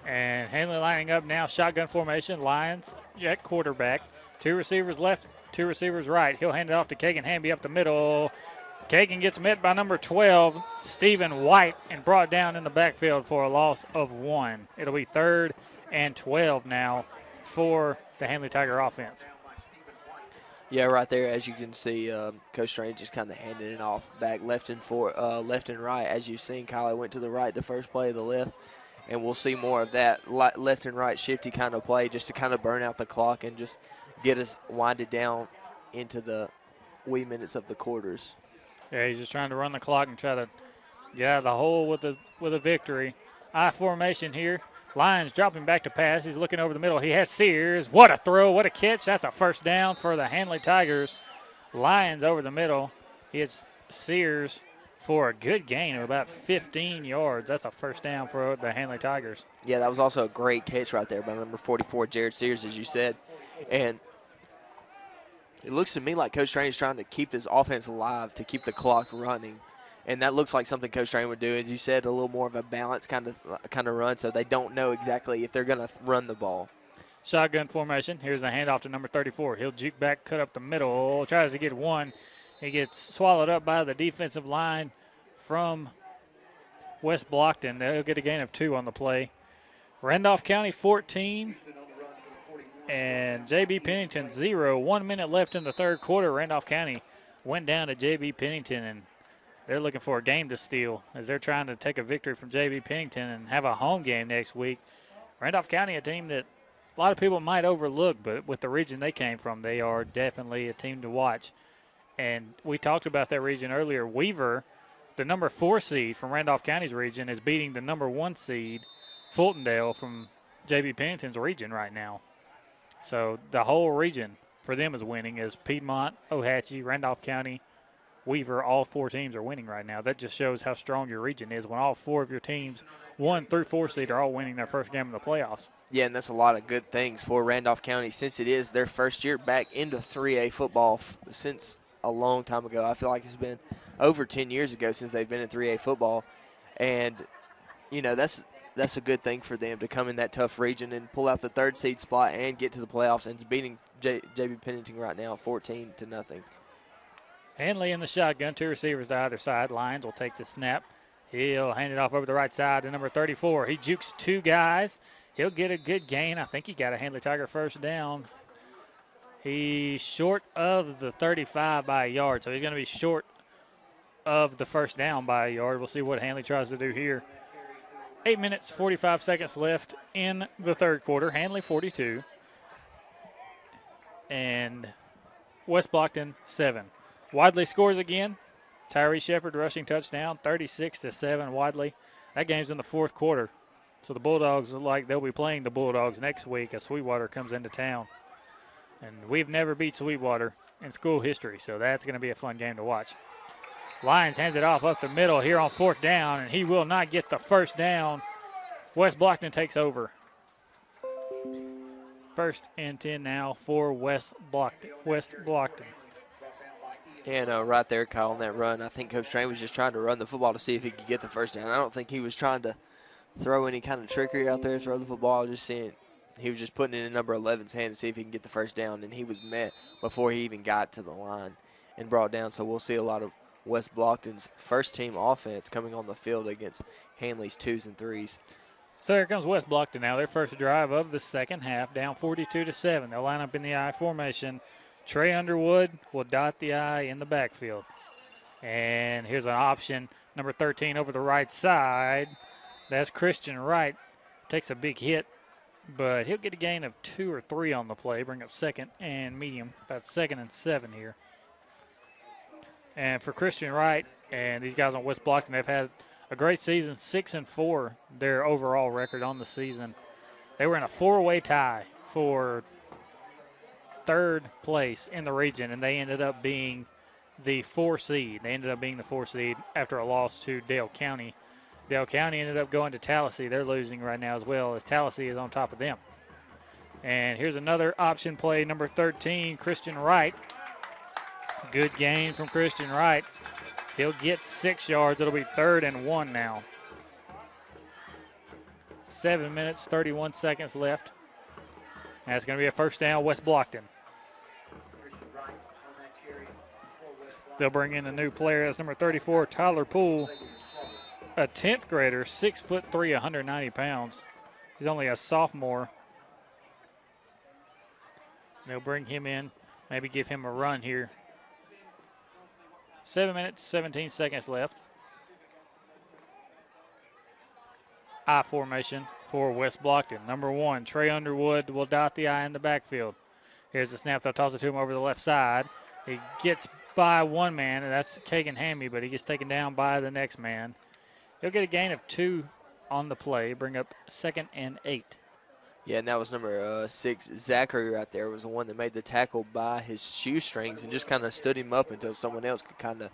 And Handley lining up now, shotgun formation. Lions at quarterback. 2 receivers left, 2 receivers right. He'll hand it off to Kagan Hamby up the middle. Kagan gets met by number 12, Stephen White, and brought down in the backfield for a loss of 1. It'll be 3rd and 12 now for the Handley Tiger offense. Yeah, right there, as you can see, Coach Strange just kind of handing it off back left and right. As you've seen, Kyle went to the right the first play of the left. And we'll see more of that left and right shifty kind of play just to kind of burn out the clock and just get us winded down into the wee minutes of the quarters. Yeah, he's just trying to run the clock and try to get out of the hole with a victory. I formation here. Lyons dropping back to pass. He's looking over the middle. He has Sears. What a throw. What a catch. That's a first down for the Handley Tigers. Lyons over the middle. He has Sears for a good gain of about 15 yards. That's a first down for the Handley Tigers. Yeah, that was also a great catch right there by number 44, Jared Sears, as you said. And it looks to me like Coach Train is trying to keep this offense alive, to keep the clock running. And that looks like something Coach Train would do, as you said, a little more of a balanced kind of run, so they don't know exactly if they're going to run the ball. Shotgun formation. Here's a handoff to number 34. He'll juke back, cut up the middle, tries to get one. He gets swallowed up by the defensive line from West Blockton. They'll get a gain of 2 on the play. Randolph County 14 and J.B. Pennington 0. 1 minute left in the third quarter. Randolph County went down to J.B. Pennington, and they're looking for a game to steal as they're trying to take a victory from J.B. Pennington and have a home game next week. Randolph County, a team that a lot of people might overlook, but with the region they came from, they are definitely a team to watch. And we talked about that region earlier. Weaver, the number 4 seed from Randolph County's region, is beating the number 1 seed, Fultondale, from J.B. Pennington's region right now. So the whole region for them is winning, as Piedmont, Ohatchee, Randolph County, Weaver, all 4 teams are winning right now. That just shows how strong your region is when all 4 of your teams, 1 through 4 seed, are all winning their first game in the playoffs. Yeah, and that's a lot of good things for Randolph County, since it is their first year back into 3A football since a long time ago. I feel like it's been over 10 years ago since they've been in 3A football. And, you know, that's a good thing for them to come in that tough region and pull out the 3rd seed spot and get to the playoffs, and it's beating J.B. Pennington right now 14-0. Handley in the shotgun, 2 receivers to either side. Lyons will take the snap. He'll hand it off over the right side to number 34. He jukes 2 guys. He'll get a good gain. I think he got a Handley Tiger first down. He's short of the 35 by a yard, so he's going to be short of the first down by a yard. We'll see what Handley tries to do here. 8 minutes, 45 seconds left in the third quarter. Handley 42 and West Blockton 7. Wadley scores again. Tyree Shepard rushing touchdown, 36-7 Wadley. That game's in the fourth quarter. So the Bulldogs look like they'll be playing the Bulldogs next week as Sweetwater comes into town. And we've never beat Sweetwater in school history, so that's going to be a fun game to watch. Lyons hands it off up the middle here on 4th down, and he will not get the first down. West Blockton takes over. 1st and 10 now for West Blockton. And right there, Kyle, on that run, I think Coach Train was just trying to run the football to see if he could get the first down. I don't think he was trying to throw any kind of trickery out there, throw the football. I was just seeing he was just putting it in number 11's hand to see if he can get the first down, and he was met before he even got to the line and brought down. So we'll see a lot of West Blockton's first-team offense coming on the field against Handley's 2s and 3s. So here comes West Blockton now, their first drive of the second half, down 42-7. They'll line up in the I formation. Trey Underwood will dot the I in the backfield. And here's an option, number 13 over the right side. That's Christian Wright. Takes a big hit, but he'll get a gain of 2 or 3 on the play, bring up 2nd and medium, about 2nd and 7 here. And for Christian Wright and these guys on West Blockton, they've had a great season, 6-4, their overall record on the season. They were in a 4-way tie for 3rd place in the region, and they ended up being the 4 seed. They ended up being the 4 seed after a loss to Dale County. Dale County ended up going to Tallahassee. They're losing right now as well, as Tallahassee is on top of them. And here's another option play, number 13, Christian Wright. Good gain from Christian Wright. He'll get 6 yards. It'll be 3rd and 1 now. 7 minutes, 31 seconds left. That's going to be a first down, West Blockton. They'll bring in a new player. That's number 34, Tyler Poole, a 10th grader, 6'3", 190 pounds. He's only a sophomore. They'll bring him in, maybe give him a run here. 7 minutes, 17 seconds left. I formation for West Blockton. Number 1, Trey Underwood will dot the I in the backfield. Here's the snap. They'll toss it to him over the left side. He gets by one man, and that's Kagan Hammy, but he gets taken down by the next man. He'll get a gain of 2 on the play, bring up 2nd and 8. Yeah, and that was number 6, Zachary right there, was the one that made the tackle by his shoestrings and just kind of stood him up until someone else could kind of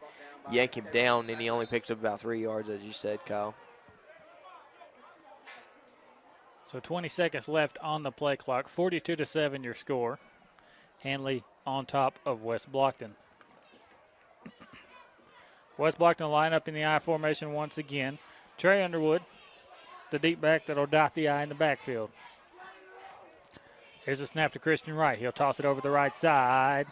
yank him down, and he only picked up about 3 yards, as you said, Kyle. So 20 seconds left on the play clock. 42-7 your score. Handley on top of West Blockton. West Blockton line up in the I formation once again. Trey Underwood, the deep back that'll dot the I in the backfield. Here's a snap to Christian Wright. He'll toss it over the right side,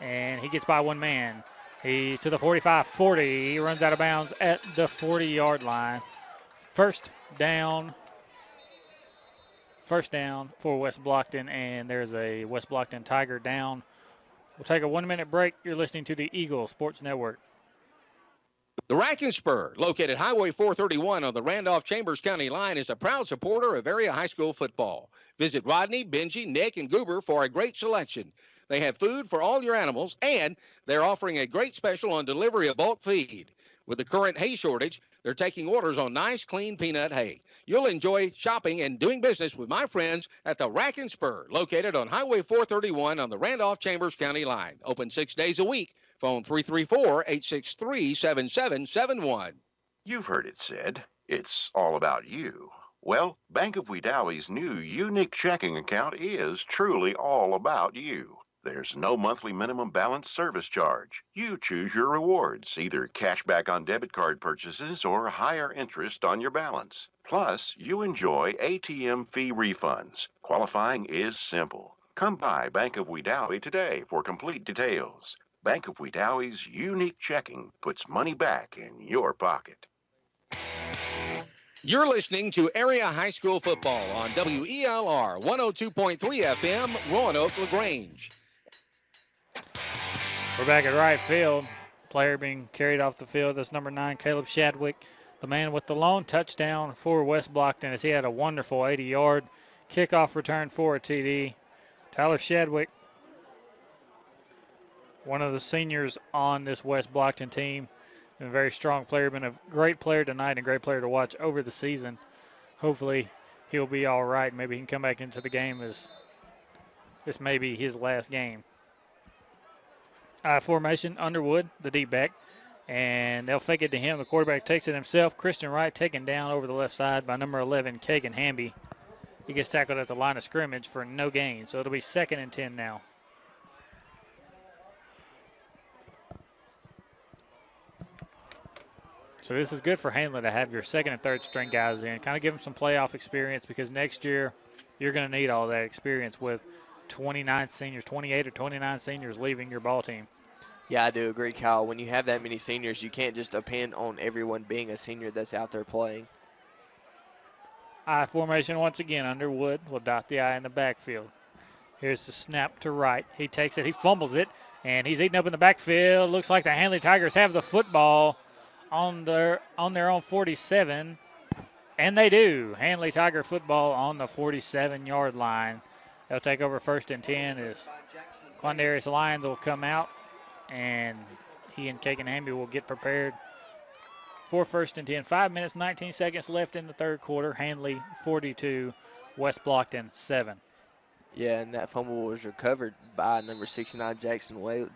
and he gets by one man. He's to the 45-40. He runs out of bounds at the 40-yard line. First down for West Blockton, and there's a West Blockton Tiger down. We'll take a 1-minute break. You're listening to the Eagle Sports Network. The Rack and Spur, located Highway 431 on the Randolph-Chambers County line, is a proud supporter of area high school football. Visit Rodney, Benji, Nick, and Goober for a great selection. They have food for all your animals, and they're offering a great special on delivery of bulk feed. With the current hay shortage, they're taking orders on nice, clean peanut hay. You'll enjoy shopping and doing business with my friends at the Rack and Spur, located on Highway 431 on the Randolph-Chambers County line. Open 6 days a week. Phone 334-863-7771. You've heard it said, it's all about you. Well, Bank of Wedowie's new unique checking account is truly all about you. There's no monthly minimum balance service charge. You choose your rewards, either cash back on debit card purchases or higher interest on your balance. Plus, you enjoy ATM fee refunds. Qualifying is simple. Come by Bank of Wedowie today for complete details. Bank of Wedowie's unique checking puts money back in your pocket. You're listening to Area High School Football on WELR 102.3 FM, Roanoke, LaGrange. We're back at right field. Player being carried off the field. That's number 9, Caleb Shadwick, the man with the lone touchdown for West Blockton, as he had a wonderful 80-yard kickoff return for a TD. Tyler Shadwick, one of the seniors on this West Blockton team, and a very strong player, been a great player tonight and a great player to watch over the season. Hopefully he'll be all right. Maybe he can come back into the game as this may be his last game. Formation, Underwood, the deep back, and they'll fake it to him. The quarterback takes it himself. Christian Wright taken down over the left side by number 11, Kagan Hamby. He gets tackled at the line of scrimmage for no gain, so it'll be 2nd and 10 now. So this is good for Handley to have your 2nd and 3rd string guys in, kind of give them some playoff experience, because next year you're going to need all that experience with 28 or 29 seniors leaving your ball team. Yeah, I do agree, Kyle. When you have that many seniors, you can't just depend on everyone being a senior that's out there playing. I formation once again. Underwood will dot the I in the backfield. Here's the snap to Wright. He takes it, he fumbles it, and he's eaten up in the backfield. Looks like the Handley Tigers have the football on their own 47, and they do. Handley Tiger football on the 47-yard line. They'll take over 1st and 10 as Quandarius Lyons will come out, and he and Kagan Hamby will get prepared for 1st and 10. 5 minutes, 19 seconds left in the 3rd quarter. Handley 42, West Blockton 7. Yeah, and that fumble was recovered by number 69, Jackson Whaley,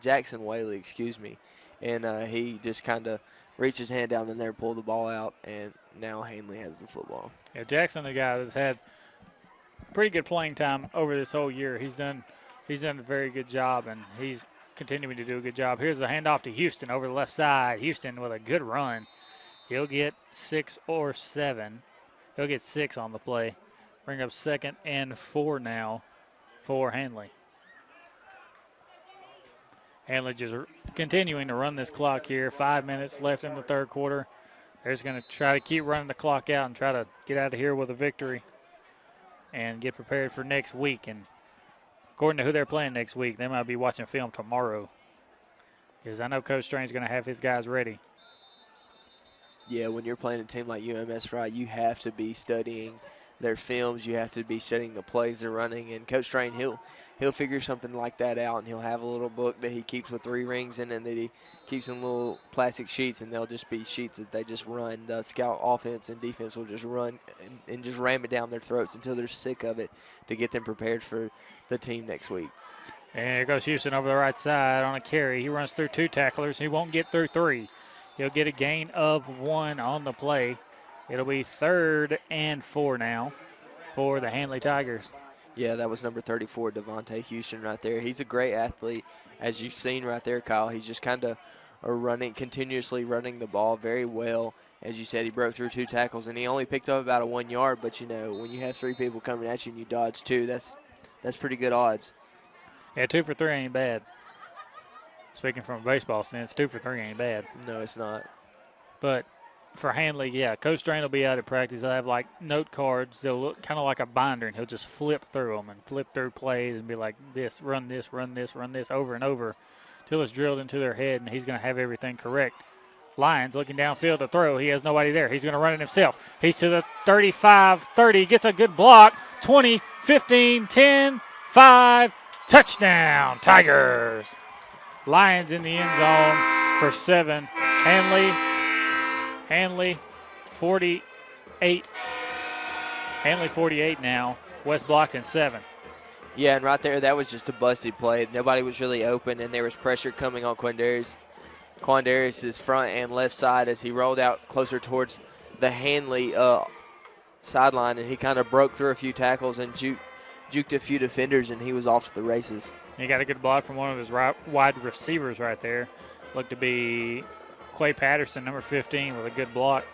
and he just kind of reached his hand down in there, pulled the ball out, and now Handley has the football. Yeah, Jackson, the guy that's had pretty good playing time over this whole year. He's done a very good job, and he's continuing to do a good job. Here's the handoff to Houston over the left side. Houston with a good run. He'll get 6 or 7. He'll get 6 on the play. Bring up 2nd and 4 now for Handley. Handley just continuing to run this clock here. 5 minutes left in the 3rd quarter. They're just going to try to keep running the clock out and try to get out of here with a victory and get prepared for next week. And according to who they're playing next week, they might be watching film tomorrow, because I know Coach Strain's going to have his guys ready. Yeah, when you're playing a team like UMS, right, you have to be studying their films. You have to be studying the plays they're running. And Coach Strain, he'll figure something like that out, and he'll have a little book that he keeps with 3 rings in, and that he keeps in little plastic sheets, and they'll just be sheets that they just run. The scout offense and defense will just run and just ram it down their throats until they're sick of it to get them prepared for the team next week. And here goes Houston over the right side on a carry. He runs through 2 tacklers. He won't get through 3. He'll get a gain of 1 on the play. It'll be 3rd and 4 now for the Handley Tigers. Yeah, that was number 34, Devontae Houston right there. He's a great athlete, as you've seen right there, Kyle. He's just kind of continuously running the ball very well. As you said, he broke through 2 tackles, and he only picked up about a 1 yard. But, when you have 3 people coming at you and you dodge 2, that's pretty good odds. Yeah, 2 for 3 ain't bad. Speaking from a baseball stance, 2 for 3 ain't bad. No, it's not. But for Handley, yeah, Coach Strain will be out at practice. They'll have like note cards. They'll look kind of like a binder, and he'll just flip through them and flip through plays and be like this, run this, run this, run this over and over until it's drilled into their head, and he's going to have everything correct. Lions looking downfield to throw. He has nobody there. He's going to run it himself. He's to the 35, 30, gets a good block. 20, 15, 10, 5, touchdown, Tigers. Lions in the end zone for 7. Handley 48. Handley 48 now. West Blockton 7. Yeah, and right there, that was just a busted play. Nobody was really open, and there was pressure coming on Quandarius' front and left side as he rolled out closer towards the Handley sideline, and he kind of broke through a few tackles and juked a few defenders, and he was off to the races. He got a good block from one of his wide receivers right there. Looked to be Quay Patterson, number 15, with a good block.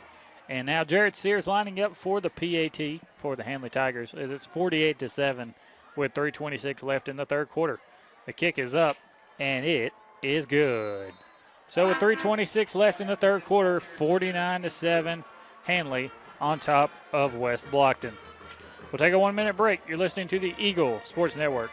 And now Jared Sears lining up for the PAT for the Handley Tigers as it's 48-7 with 3:26 left in the 3rd quarter. The kick is up, and it is good. So with 3:26 left in the 3rd quarter, 49-7, Handley on top of West Blockton. We'll take a 1-minute break. You're listening to the Eagle Sports Network.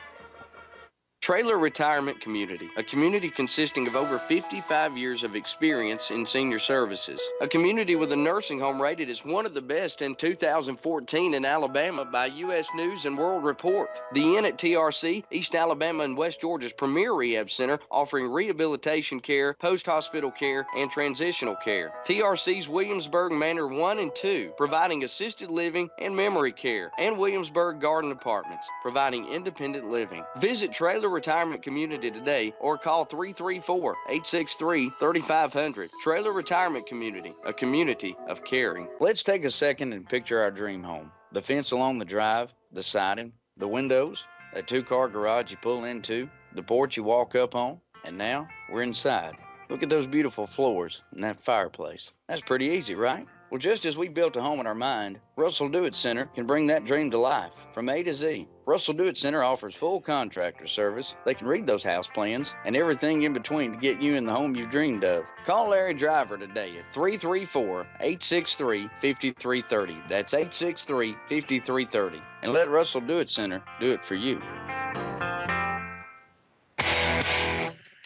Trailer Retirement Community, a community consisting of over 55 years of experience in senior services. A community with a nursing home rated as one of the best in 2014 in Alabama by U.S. News and World Report. The Inn at TRC, East Alabama and West Georgia's premier rehab center, offering rehabilitation care, post-hospital care, and transitional care. TRC's Williamsburg Manor 1 and 2, providing assisted living and memory care. And Williamsburg Garden Apartments, providing independent living. Visit Trailer Retirement Community today or call 334-863-3500. Trailer Retirement Community, a community of caring. Let's take a second and picture our dream home. The fence along the drive, the siding, the windows, that 2-car garage you pull into, the porch you walk up on, and now we're inside. Look at those beautiful floors and that fireplace. That's pretty easy, right? Well, just as we built a home in our mind, Russell Do-It Center can bring that dream to life from A to Z. Russell Do-It Center offers full contractor service. They can read those house plans and everything in between to get you in the home you've dreamed of. Call Larry Driver today at 334-863-5330. That's 863-5330. And let Russell Do-It Center do it for you.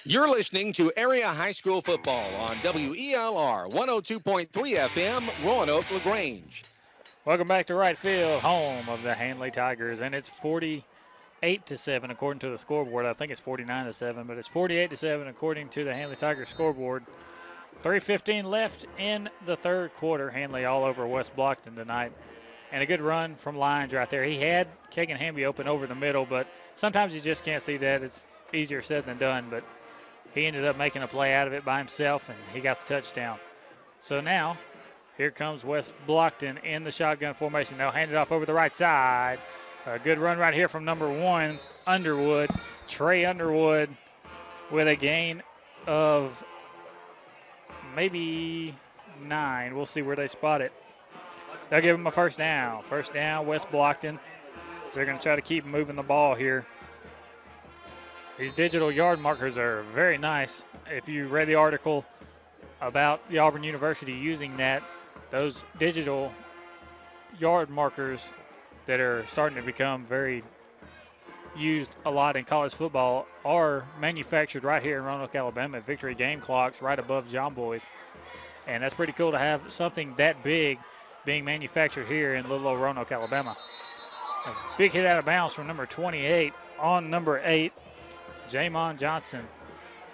You're listening to Area High School Football on WELR 102.3 FM, Roanoke, LaGrange. Welcome back to right field, home of the Handley Tigers, and it's 48-7 according to the scoreboard. I think it's 49-7, but it's 48-7 according to the Handley Tigers scoreboard. 3:15 left in the 3rd quarter. Handley all over West Blockton tonight, and a good run from Lyons right there. He had Kagan Hamby open over the middle, but sometimes you just can't see that. It's easier said than done, but he ended up making a play out of it by himself, and he got the touchdown. So now, here comes West Blockton in the shotgun formation. They'll hand it off over the right side. A good run right here from number 1, Underwood. Trey Underwood with a gain of maybe 9. We'll see where they spot it. They'll give him a first down. First down, West Blockton. So they're going to try to keep moving the ball here. These digital yard markers are very nice. If you read the article about the Auburn University using that, those digital yard markers that are starting to become very used a lot in college football are manufactured right here in Roanoke, Alabama at Victory Game Clocks right above John Boy's. And that's pretty cool to have something that big being manufactured here in little old Roanoke, Alabama. A big hit out of bounds from number 28, on number 8, Jamon Johnson.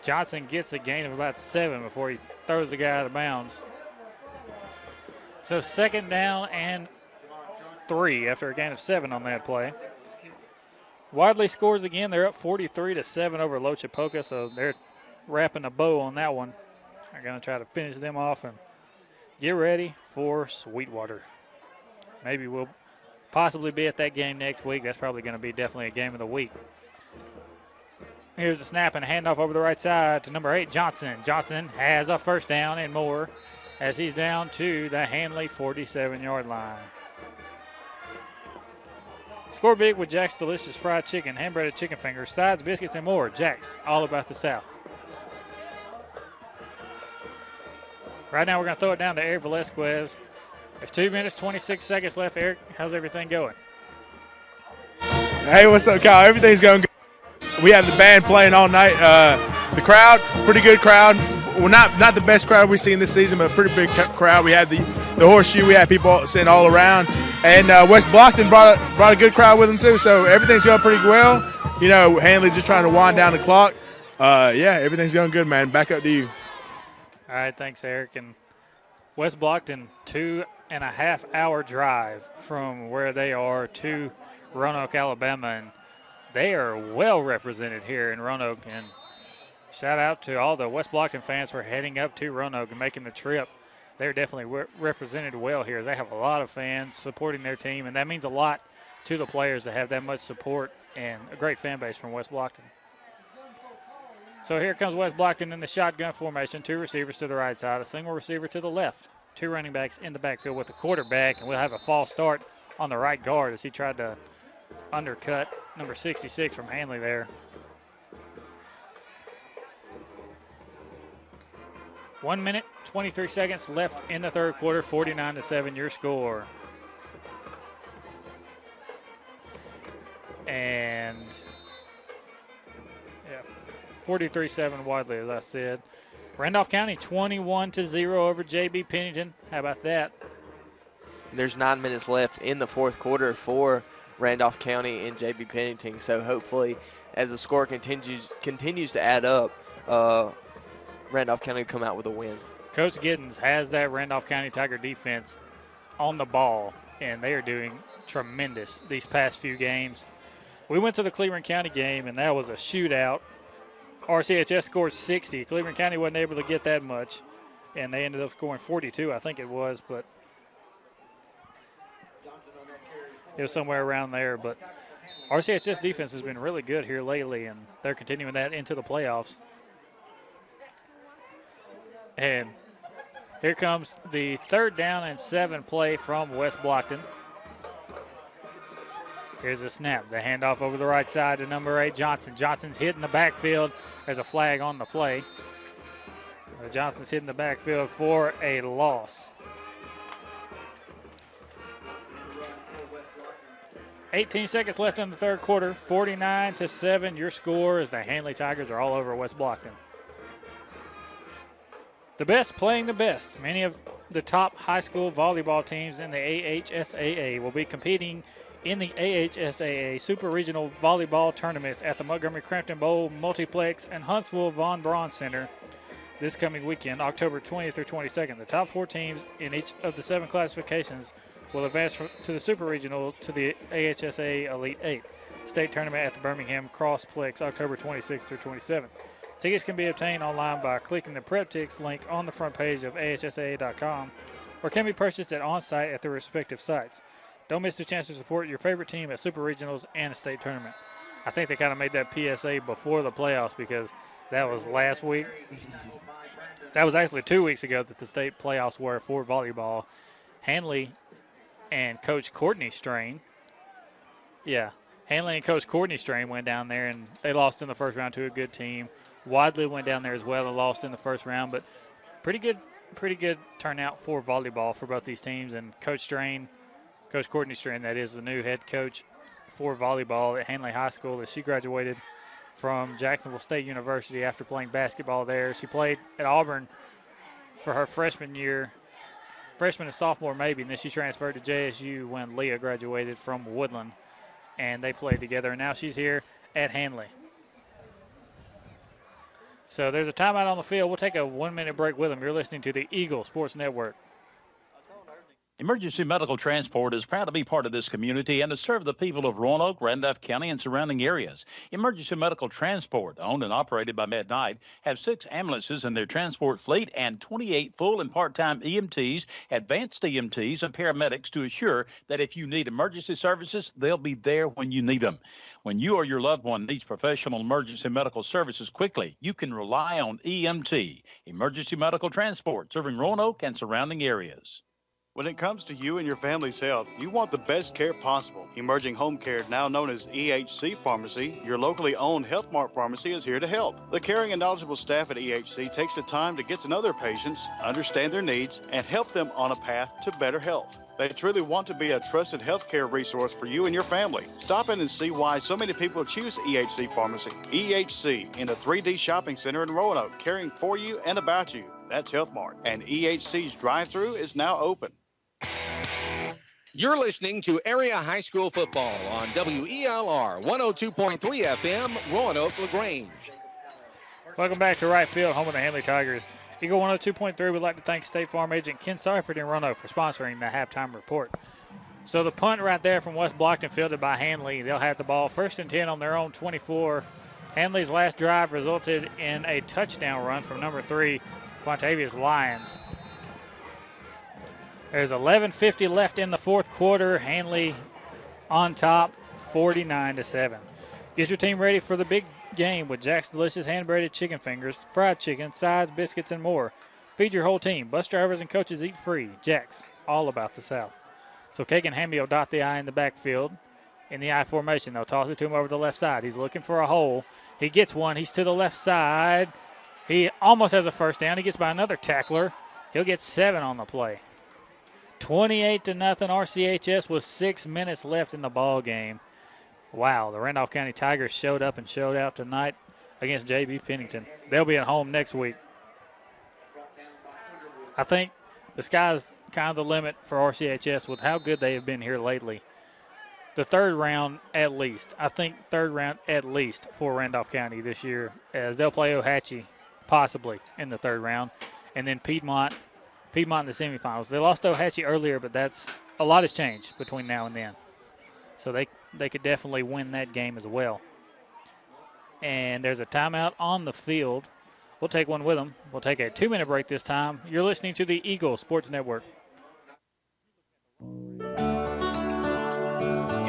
Johnson gets a gain of about 7 before he throws the guy out of bounds. So 2nd down and 3 after a gain of 7 on that play. Wadley scores again. They're up 43-7 over Lochapoka, so they're wrapping a bow on that one. They're going to try to finish them off and get ready for Sweetwater. Maybe we'll possibly be at that game next week. That's probably going to be definitely a game of the week. Here's the snap and a handoff over the right side to number 8, Johnson. Johnson has a 1st down and more as he's down to the Handley 47-yard line. Score big with Jack's Delicious Fried Chicken, hand-breaded chicken fingers, sides, biscuits, and more. Jack's, all about the South. Right now we're going to throw it down to Eric Velasquez. There's 2 minutes, 26 seconds left. Eric, how's everything going? Hey, what's up, Kyle? Everything's going good. We had the band playing all night. The crowd, pretty good crowd. Well, not the best crowd we've seen this season, but a pretty big crowd. We had the horseshoe. We had people sitting all around. And West Blockton brought a good crowd with them, too. So everything's going pretty well. You know, Handley just trying to wind down the clock. Yeah, everything's going good, man. Back up to you. All right, thanks, Eric. And West Blockton, 2.5-hour drive from where they are to Roanoke, Alabama. And they are well represented here in Roanoke. And shout out to all the West Blockton fans for heading up to Roanoke and making the trip. They're definitely represented well here as they have a lot of fans supporting their team. And that means a lot to the players to have that much support and a great fan base from West Blockton. So here comes West Blockton in the shotgun formation. 2 receivers to the right side, a single receiver to the left. 2 running backs in the backfield with the quarterback, and we'll have a false start on the right guard as he tried to undercut number 66 from Handley there. 1 minute, 23 seconds left in the 3rd quarter, 49-7 your score. And 43-7 Wadley, as I said. Randolph County 21-0 over JB Pennington. How about that? There's 9 minutes left in the 4th quarter for Randolph County and JB Pennington. So hopefully, as the score continues to add up, Randolph County will come out with a win. Coach Giddens has that Randolph County Tiger defense on the ball, and they are doing tremendous these past few games. We went to the Cleveland County game, and that was a shootout. RCHS scored 60. Cleveland County wasn't able to get that much, and they ended up scoring 42, I think it was, but it was somewhere around there. But RCHS defense has been really good here lately, and they're continuing that into the playoffs. And here comes the 3rd down and 7 play from West Blockton. Here's a snap. The handoff over the right side to number 8, Johnson. Johnson's hitting the backfield. There's a flag on the play. Johnson's hitting the backfield for a loss. 18 seconds left in the 3rd quarter. 49-7 your score as the Handley Tigers are all over West Blockton. The best playing the best. Many of the top high school volleyball teams in the AHSAA will be competing in the AHSAA Super Regional Volleyball Tournaments at the Montgomery Crampton Bowl Multiplex and Huntsville Von Braun Center this coming weekend, October 20th through 22nd. The top 4 teams in each of the 7 classifications will advance to the Super Regional to the AHSAA Elite 8 State Tournament at the Birmingham Crossplex, October 26th through 27th. Tickets can be obtained online by clicking the Prep Tix link on the front page of AHSAA.com or can be purchased on-site at their respective sites. Don't miss the chance to support your favorite team at Super Regionals and a state tournament. I think they kind of made that PSA before the playoffs because that was last week. That was actually 2 weeks ago that the state playoffs were for volleyball. Handley and Coach Courtney Strain. Handley and Coach Courtney Strain went down there, and they lost in the first round to a good team. Wadley went down there as well and lost in the first round, but pretty good turnout for volleyball for both these teams. And Coach Courtney Strain, that is the new head coach for volleyball at Handley High School, as she graduated from Jacksonville State University after playing basketball there. She played at Auburn for her freshman year, freshman and sophomore maybe, and then she transferred to JSU when Leah graduated from Woodland, and they played together. And now she's here at Handley. So there's a timeout on the field. We'll take a 1-minute break with them. You're listening to the Eagle Sports Network. Emergency Medical Transport is proud to be part of this community and to serve the people of Roanoke, Randolph County, and surrounding areas. Emergency Medical Transport, owned and operated by Med Knight, have 6 ambulances in their transport fleet and 28 full and part-time EMTs, advanced EMTs, and paramedics to assure that if you need emergency services, they'll be there when you need them. When you or your loved one needs professional emergency medical services quickly, you can rely on EMT, Emergency Medical Transport, serving Roanoke and surrounding areas. When it comes to you and your family's health, you want the best care possible. Emerging Home Care, now known as EHC Pharmacy, your locally owned Health Mart pharmacy, is here to help. The caring and knowledgeable staff at EHC takes the time to get to know their patients, understand their needs, and help them on a path to better health. They truly want to be a trusted healthcare resource for you and your family. Stop in and see why so many people choose EHC Pharmacy. EHC in a 3D shopping center in Roanoke, caring for you and about you. That's Health Mart. And EHC's drive-thru is now open. You're listening to Area High School Football on WELR 102.3 FM, Roanoke, LaGrange. Welcome back to Right Field, home of the Handley Tigers. Eagle 102.3 would like to thank State Farm agent Ken Seifert in Roanoke for sponsoring the halftime report. So the punt right there from West Blockton, fielded by Handley. They'll have the ball 1st and 10 on their own 24. Handley's last drive resulted in a touchdown run from number 3, Quantavious Lyons. There's 11:50 left in the fourth quarter. Handley on top, 49-7. Get your team ready for the big game with Jack's delicious hand-breaded chicken fingers, fried chicken, sides, biscuits, and more. Feed your whole team. Bus drivers and coaches eat free. Jack's, all about the South. So Kagan Hamby will dot the I in the backfield. In the I formation, they'll toss it to him over the left side. He's looking for a hole. He gets one. He's to the left side. He almost has a first down. He gets by another tackler. He'll get 7 on the play. 28-0 RCHS with 6 minutes left in the ball game. Wow, the Randolph County Tigers showed up and showed out tonight against J.B. Pennington. They'll be at home next week. I think the sky's kind of the limit for RCHS with how good they have been here lately. The third round at least. I think third round at least for Randolph County this year, as they'll play Ohatchee possibly in the third round, and then Piedmont in the semifinals. They lost to Ohatchee earlier, but a lot has changed between now and then. So they could definitely win that game as well. And there's a timeout on the field. We'll take one with them. We'll take a 2-minute break this time. You're listening to the Eagle Sports Network.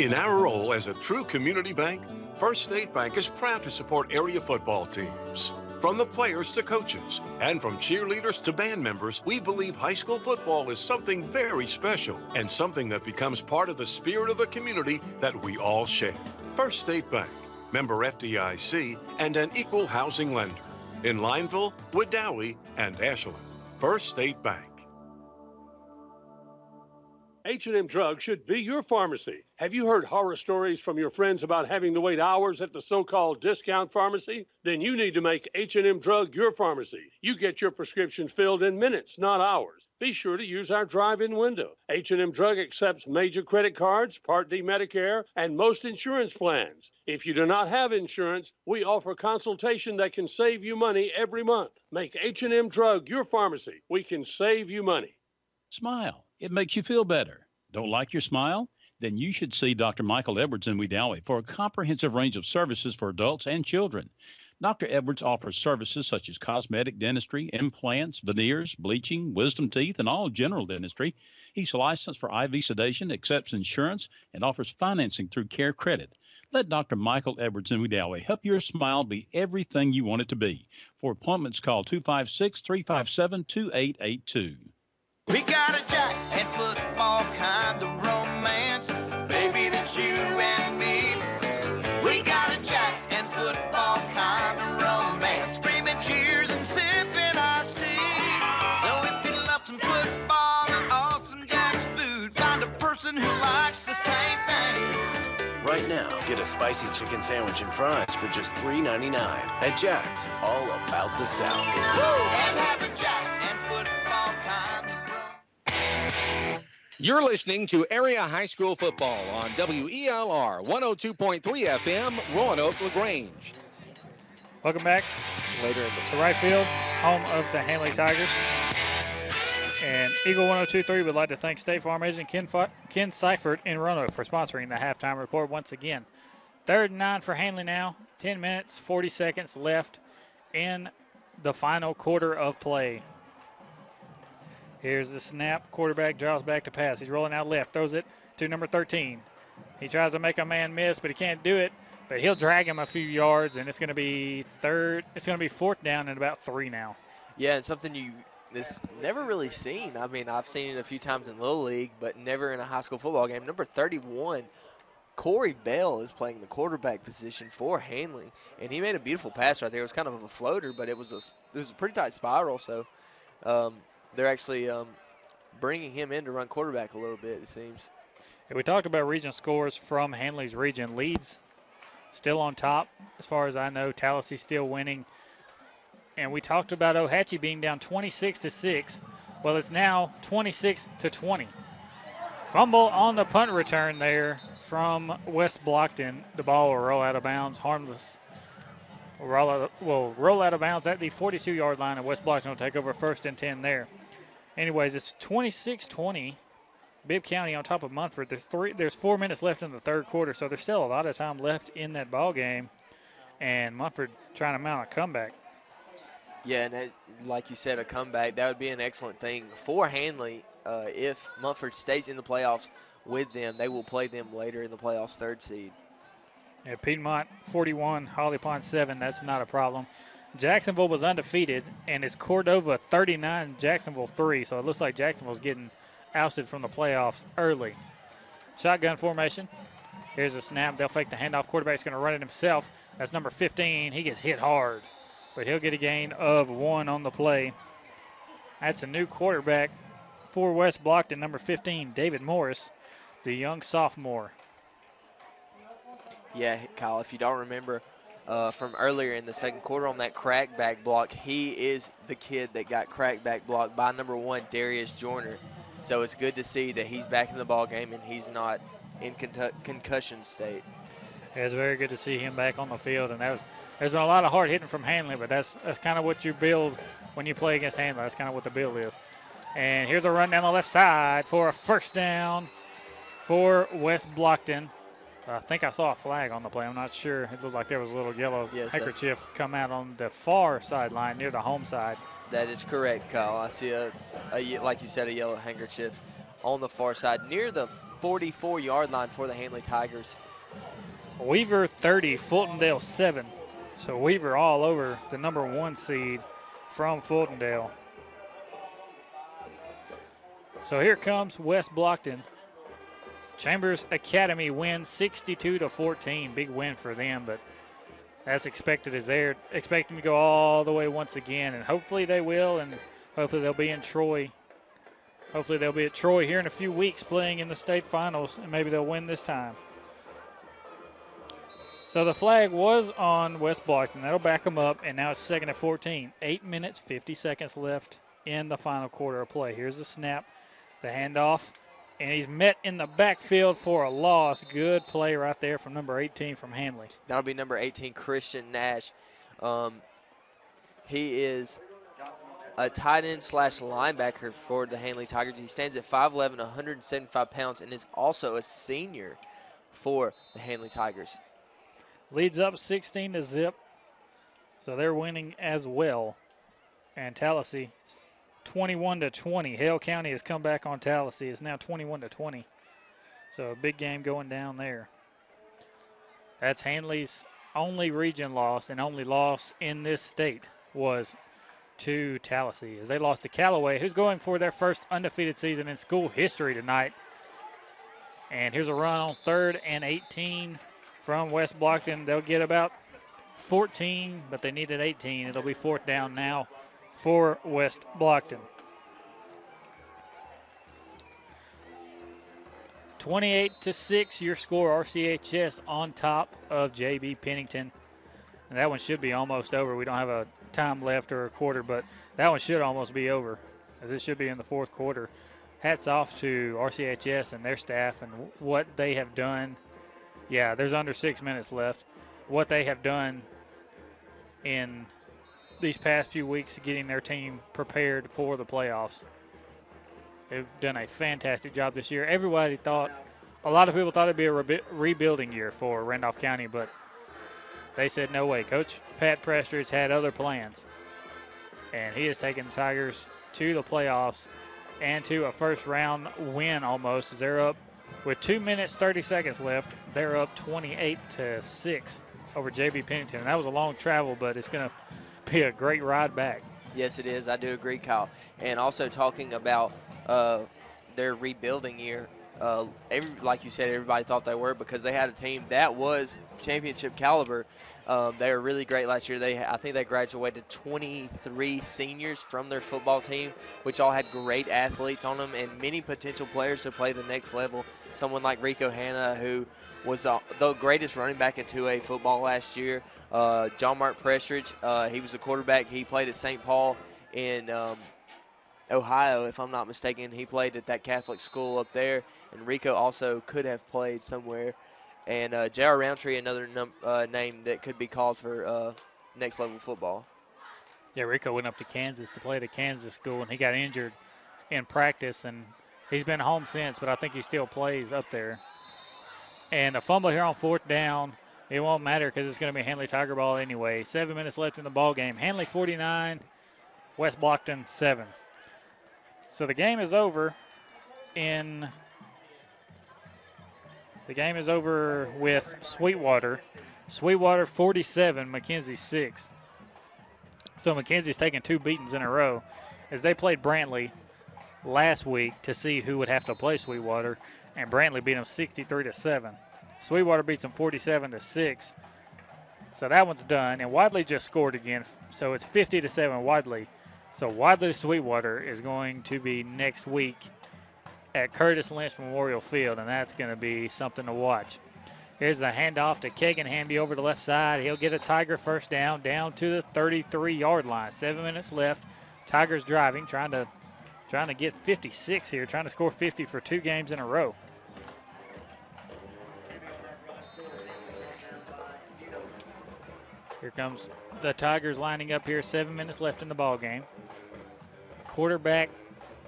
In our role as a true community bank, First State Bank is proud to support area football teams. From the players to coaches, and from cheerleaders to band members, we believe high school football is something very special and something that becomes part of the spirit of the community that we all share. First State Bank, member FDIC, and an equal housing lender in Lineville, Wedowee, and Ashland. First State Bank. H&M Drug should be your pharmacy. Have you heard horror stories from your friends about having to wait hours at the so-called discount pharmacy? Then you need to make H&M Drug your pharmacy. You get your prescription filled in minutes, not hours. Be sure to use our drive-in window. H&M Drug accepts major credit cards, Part D Medicare, and most insurance plans. If you do not have insurance, we offer consultation that can save you money every month. Make H&M Drug your pharmacy. We can save you money. Smile. It makes you feel better. Don't like your smile? Then you should see Dr. Michael Edwards in Wedowee for a comprehensive range of services for adults and children. Dr. Edwards offers services such as cosmetic dentistry, implants, veneers, bleaching, wisdom teeth, and all general dentistry. He's licensed for IV sedation, accepts insurance, and offers financing through Care Credit. Let Dr. Michael Edwards in Wedowee help your smile be everything you want it to be. For appointments, call 256-357-2882. We got a Jacks and football kind of romance, baby, that's you and me. We got a Jacks and football kind of romance, screaming cheers and sipping iced tea. So if you love some football and awesome Jacks food, find a person who likes the same things. Right now, get a spicy chicken sandwich and fries for just $3.99 at Jack's, all about the South. Woo! And have a Jacks and football kind of romance. You're listening to Area High School Football on WELR 102.3 FM, Roanoke, LaGrange. Welcome back to right field, home of the Handley Tigers. And Eagle 102.3 would like to thank State Farm agent Ken Seifert in Roanoke for sponsoring the halftime report once again. 3rd and 9 for Handley now. 10 minutes, 40 seconds left in the final quarter of play. Here's the snap. Quarterback draws back to pass. He's rolling out left. Throws it to number 13. He tries to make a man miss, but he can't do it. But he'll drag him a few yards, and it's going to be 4th down and about 3 now. Yeah, and something this never really seen. I mean, I've seen it a few times in Little League, but never in a high school football game. Number 31, Corey Bell, is playing the quarterback position for Handley, and he made a beautiful pass right there. It was kind of a floater, but it was a pretty tight spiral. So they're actually bringing him in to run quarterback a little bit, it seems. Yeah, we talked about region scores from Handley's region. Leeds still on top, as far as I know. Tallahassee still winning. And we talked about Ohatchee being down 26-6. Well, it's now 26-20. Fumble on the punt return there from West Blockton. The ball will roll out of bounds, harmless. Will roll out of bounds at the 42-yard line, and West Blockton will take over 1st and 10 there. Anyways, it's 26-20. Bibb County on top of Munford. There's 4 minutes left in the 3rd quarter, so there's still a lot of time left in that ball game. And Munford trying to mount a comeback. Yeah, and like you said, a comeback, that would be an excellent thing for Handley. If Munford stays in the playoffs with them, they will play them later in the playoffs, 3rd seed. Yeah, Piedmont 41, Holly Pond 7. That's not a problem. Jacksonville was undefeated, and it's Cordova 39, Jacksonville 3. So it looks like Jacksonville's getting ousted from the playoffs early. Shotgun formation. Here's a snap. They'll fake the handoff. Quarterback's going to run it himself. That's number 15. He gets hit hard, but he'll get a gain of 1 on the play. That's a new quarterback for West Blockton, number 15, David Morris, the young sophomore. Yeah, Kyle, if you don't remember from earlier in the 2nd quarter on that crackback block, he is the kid that got crackback blocked by number 1, Darius Joyner. So it's good to see that he's back in the ball game and he's not in concussion state. Yeah, it's very good to see him back on the field, and there's been a lot of hard hitting from Handley, but that's kind of what you build when you play against Handley. That's kind of what the build is. And here's a run down the left side for a 1st down for West Blockton. I think I saw a flag on the play. I'm not sure. It looked like there was a little yellow handkerchief come out on the far sideline near the home side. That is correct, Kyle. I see like you said, a yellow handkerchief on the far side near the 44-yard line for the Handley Tigers. Weaver 30, Fultondale 7. So Weaver all over the number 1 seed from Fultondale. So here comes West Blockton. Chambers Academy wins 62-14. Big win for them, but as expected as they're expecting to go all the way once again, and hopefully they will, and hopefully they'll be in Troy. Hopefully they'll be at Troy here in a few weeks playing in the state finals, and maybe they'll win this time. So the flag was on West Blockton. That'll back them up, and now it's 2nd and 14. 8 minutes, 50 seconds left in the final quarter of play. Here's the snap, the handoff, and he's met in the backfield for a loss. Good play right there from number 18 from Handley. That'll be number 18, Christian Nash. He is a tight end / linebacker for the Handley Tigers. He stands at 5'11", 175 pounds, and is also a senior for the Handley Tigers. Leads up 16-0, so they're winning as well. And Tallahassee 21-20. Hale County has come back on Tallahassee. It's now 21-20. So a big game going down there. That's Handley's only region loss, and only loss in this state was to Tallahassee, as they lost to Callaway, who's going for their first undefeated season in school history tonight. And here's a run on 3rd and 18 from West Blockton. They'll get about 14, but they needed 18. It'll be 4th down now for West Blockton. 28-6, your score. RCHS on top of JB Pennington. And that one should be almost over. We don't have a time left or a quarter, but that one should almost be over, as it should be in the 4th quarter. hats off to RCHS and their staff and what they have done. Yeah, there's under 6 minutes left. What they have done in these past few weeks getting their team prepared for the playoffs. They've done a fantastic job this year. A lot of people thought it'd be a rebuilding year for Randolph County, but they said no way. Coach Pat Prestridge had other plans, and he has taken the Tigers to the playoffs and to a first-round win almost, as they're up with 2 minutes, 30 seconds left. They're up 28-6 over J.B. Pennington. And that was a long travel, but it's going to be a great ride back. Yes, it is. I do agree, Kyle. And also talking about their rebuilding year, like you said, everybody thought they were because they had a team that was championship caliber. They were really great last year. I think they graduated 23 seniors from their football team, which all had great athletes on them and many potential players to play the next level. Someone like Rico Hanna, who was the greatest running back in 2A football last year. John Mark Prestridge, he was a quarterback. He played at St. Paul in Ohio, if I'm not mistaken. He played at that Catholic school up there. And Rico also could have played somewhere. And J.R. Roundtree, another name that could be called for next level football. Yeah, Rico went up to Kansas to play at a Kansas school, and he got injured in practice, and he's been home since, but I think he still plays up there. And a fumble here on 4th down. It won't matter because it's going to be Handley Tiger ball anyway. 7 minutes left in the ball game. Handley 49, West Blockton 7. So the game is over with Sweetwater. Sweetwater 47, McKenzie 6. So McKenzie's taken 2 beatings in a row as they played Brantley last week to see who would have to play Sweetwater, and Brantley beat them 63-7. Sweetwater beats them 47-6. So that one's done, and Wadley just scored again. So it's 50-7 Wadley. So Wadley Sweetwater is going to be next week at Curtis Lynch Memorial Field, and that's going to be something to watch. Here's a handoff to Kagan Hamby over the left side. He'll get a Tiger first down to the 33-yard line. 7 minutes left. Tigers driving, trying to get 56 here, trying to score 50 for 2 games in a row. Here comes the Tigers lining up here. 7 minutes left in the ball game. Quarterback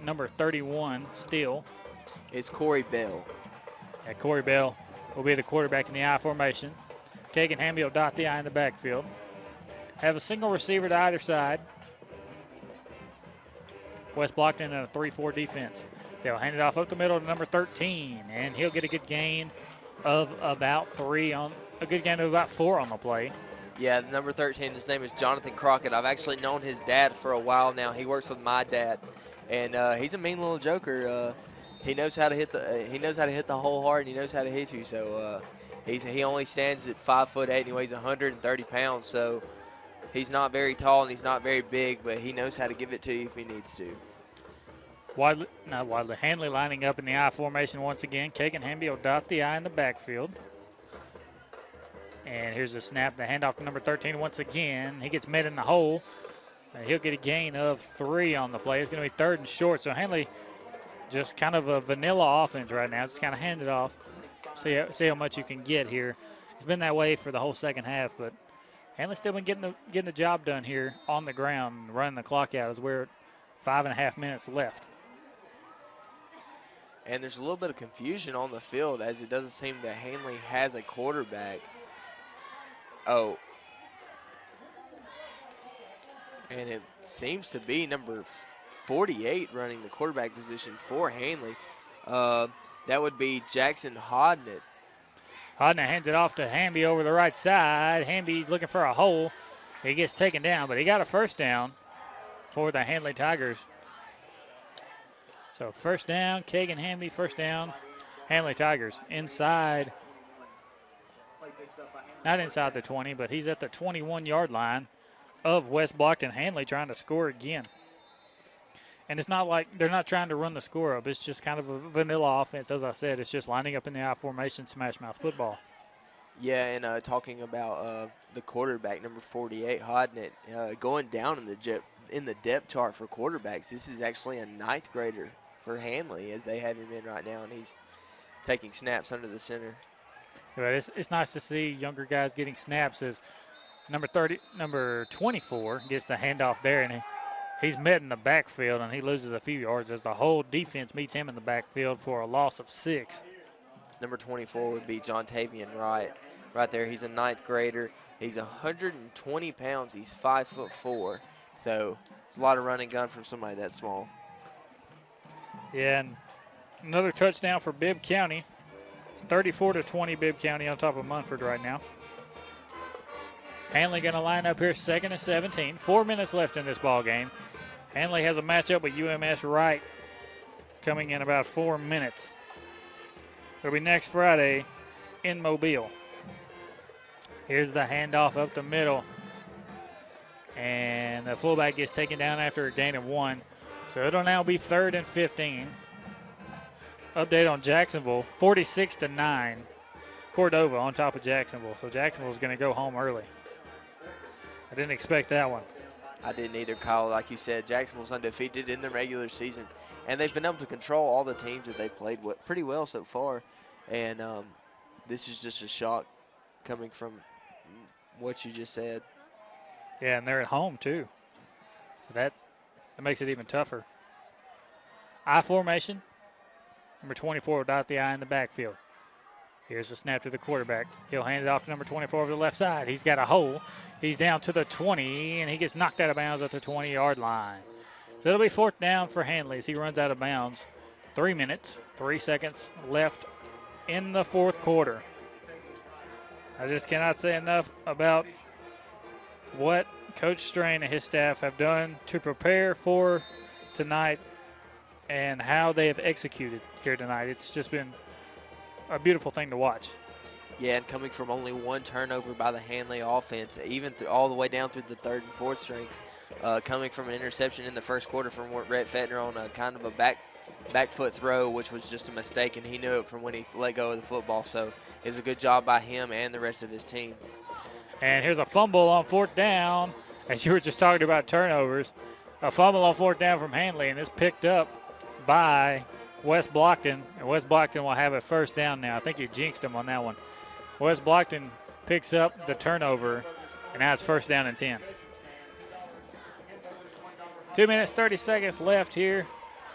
number 31 still. It's Corey Bell. And Corey Bell will be the quarterback in the I formation. Kagan Hamby will dot the I in the backfield. Have a single receiver to either side. West Blockton in a 3-4 defense. They'll hand it off up the middle to number 13, and he'll get a good gain of about 4 on the play. Yeah, number 13, his name is Jonathan Crockett. I've actually known his dad for a while now. He works with my dad, and he's a mean little joker. He knows how to hit the hole hard, and he knows how to hit you. So he only stands at 5'8", and he weighs 130 pounds. So he's not very tall and he's not very big, but he knows how to give it to you if he needs to. Handley lining up in the I formation once again. Kagan Hamby will dot the I in the backfield. And here's a snap, the handoff to number 13 once again. He gets met in the hole. And he'll get a gain of 3 on the play. It's going to be 3rd and short. So Handley just kind of a vanilla offense right now. Just kind of hand it off. See how much you can get here. It's been that way for the whole second half, but Handley's still been getting the job done here on the ground, running the clock out as we're at 5.5 minutes left. And there's a little bit of confusion on the field as it doesn't seem that Handley has a quarterback. Oh. And it seems to be number 48 running the quarterback position for Handley. That would be Jackson Hodnett. Hodnett hands it off to Hamby over the right side. Hamby looking for a hole. He gets taken down, but he got a first down for the Handley Tigers. So first down, Kagan Hamby, first down, Handley Tigers. Inside, not inside the 20, but he's at the 21-yard line of West Blockton. Handley trying to score again. And it's not like they're not trying to run the score up. It's just kind of a vanilla offense. As I said, it's just lining up in the I formation, smash mouth football. Yeah, and talking about the quarterback, number 48, Hodnett, going down in the depth chart for quarterbacks. This is actually a 9th grader for Handley as they have him in right now, and he's taking snaps under the center. But it's nice to see younger guys getting snaps as number 24 gets the handoff there, and he's met in the backfield, and he loses a few yards as the whole defense meets him in the backfield for a loss of 6. Number 24 would be John Tavian Wright. Right there, he's a 9th grader. He's 120 pounds. He's 5'4". So it's a lot of running gun from somebody that small. Yeah, and another touchdown for Bibb County. It's 34-20 Bibb County on top of Munford right now. Handley going to line up here 2nd and 17. 4 minutes left in this ball game. Handley has a matchup with UMS Wright coming in about 4 minutes. It'll be next Friday in Mobile. Here's the handoff up the middle. And the fullback gets taken down after a gain of 1. So it'll now be 3rd and 15. Update on Jacksonville, 46-9. Cordova on top of Jacksonville. So Jacksonville's going to go home early. I didn't expect that one. I didn't either, Kyle. Like you said, Jacksonville's undefeated in the regular season, and they've been able to control all the teams that they've played with pretty well so far. And this is just a shock coming from what you just said. Yeah, and they're at home too. So that makes it even tougher. I formation. Number 24 will dot the I in the backfield. Here's the snap to the quarterback. He'll hand it off to number 24 over the left side. He's got a hole. He's down to the 20, and he gets knocked out of bounds at the 20-yard line. So it'll be 4th down for Handley as he runs out of bounds. 3 minutes, 3 seconds left in the 4th quarter. I just cannot say enough about what Coach Strain and his staff have done to prepare for tonight and how they have executed here tonight. It's just been a beautiful thing to watch. Yeah, and coming from only 1 turnover by the Handley offense, even all the way down through the 3rd and 4th strings, coming from an interception in the 1st quarter from Rhett Fettner on a kind of a back foot throw, which was just a mistake, and he knew it from when he let go of the football. So it was a good job by him and the rest of his team. And here's a fumble on 4th down. As you were just talking about turnovers, a fumble on 4th down from Handley, and it's picked up by West Blockton. And West Blockton will have a 1st down now. I think you jinxed him on that one. West Blockton picks up the turnover, and now it's 1st down and 10. 2 minutes, 30 seconds left here.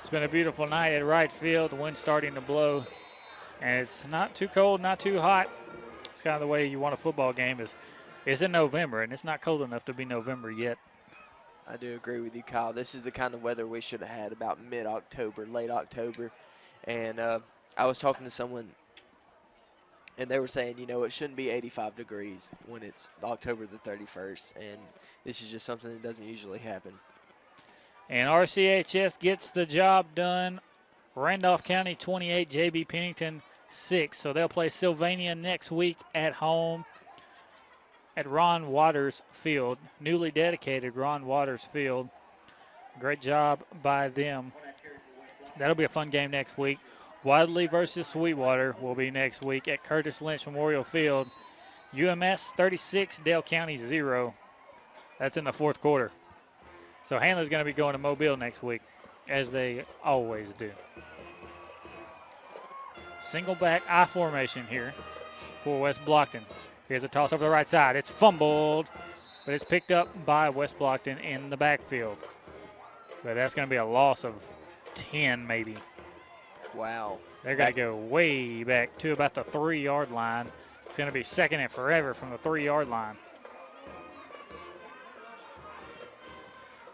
It's been a beautiful night at right field. The wind's starting to blow, and it's not too cold, not too hot. It's kind of the way you want a football game is in November, and it's not cold enough to be November yet. I do agree with you, Kyle. This is the kind of weather we should have had about mid-October, late October. And I was talking to someone, and they were saying, it shouldn't be 85 degrees when it's October the 31st. And this is just something that doesn't usually happen. And RCHS gets the job done. Randolph County 28, JB Pennington 6. So they'll play Sylvania next week at home at Ron Waters Field, newly dedicated Ron Waters Field. Great job by them. That'll be a fun game next week. Wadley versus Sweetwater will be next week at Curtis Lynch Memorial Field. UMS 36, Dale County 0. That's in the 4th quarter. So Handley's going to be going to Mobile next week, as they always do. Single back I formation here for West Blockton. Here's a toss over the right side. It's fumbled, but it's picked up by West Blockton in the backfield. But that's going to be a loss of 10 maybe. Wow. They're going to go way back to about the 3-yard line. It's going to be 2nd and forever from the 3-yard line.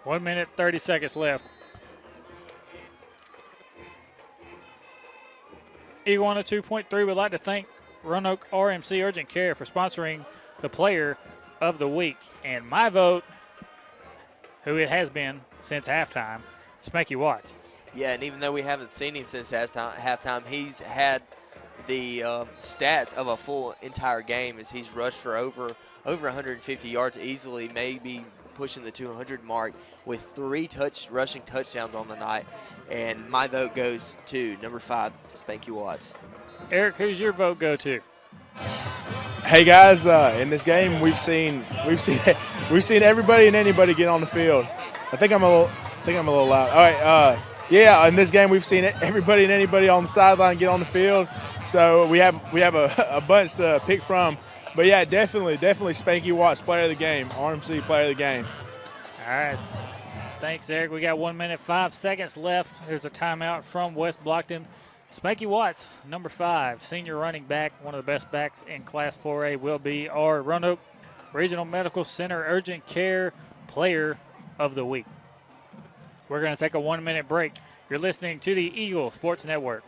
1 minute, 30 seconds left. Eagle 102.3 would like to thank Roanoke RMC Urgent Care for sponsoring the Player of the Week. And my vote, who it has been since halftime, Spanky Watts. Yeah, and even though we haven't seen him since halftime, he's had the stats of a full entire game as he's rushed for over 150 yards easily, maybe pushing the 200 mark with 3 rushing touchdowns on the night. And my vote goes to number 5, Spanky Watts. Eric, who's your vote go to? Hey guys, in this game we've seen everybody and anybody get on the field. I think I'm a little loud. All right, Yeah, in this game we've seen everybody and anybody on the sideline get on the field, so we have a bunch to pick from. But yeah, definitely Spanky Watts, player of the game, RMC player of the game. All right. Thanks, Eric. We got 1 minute, 5 seconds left. There's a timeout from West Blockton. Spanky Watts, number 5, senior running back, one of the best backs in Class 4A, will be our Roanoke Regional Medical Center Urgent Care Player of the Week. We're going to take a 1 minute break. You're listening to the Eagle Sports Network.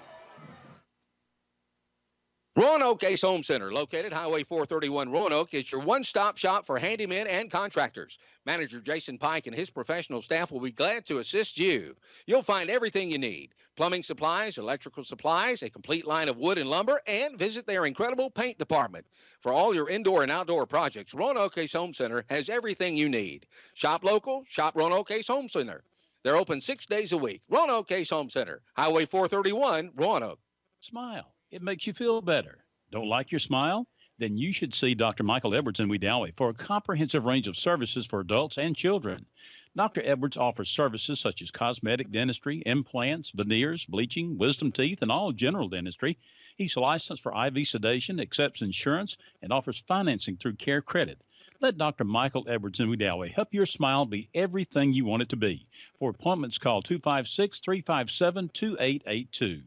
Roanoke Ace Home Center, located Highway 431 Roanoke, is your one-stop shop for handymen and contractors. Manager Jason Pike and his professional staff will be glad to assist you. You'll find everything you need: plumbing supplies, electrical supplies, a complete line of wood and lumber, and visit their incredible paint department. For all your indoor and outdoor projects, Roanoke Ace Home Center has everything you need. Shop local, shop Roanoke Ace Home Center. They're open 6 days a week. Roanoke Ace Home Center, Highway 431, Roanoke. Smile. It makes you feel better. Don't like your smile? Then you should see Dr. Michael Edwards in Wedowee for a comprehensive range of services for adults and children. Dr. Edwards offers services such as cosmetic dentistry, implants, veneers, bleaching, wisdom teeth, and all general dentistry. He's licensed for IV sedation, accepts insurance, and offers financing through Care Credit. Let Dr. Michael Edwards in Wedowee help your smile be everything you want it to be. For appointments, call 256-357-2882.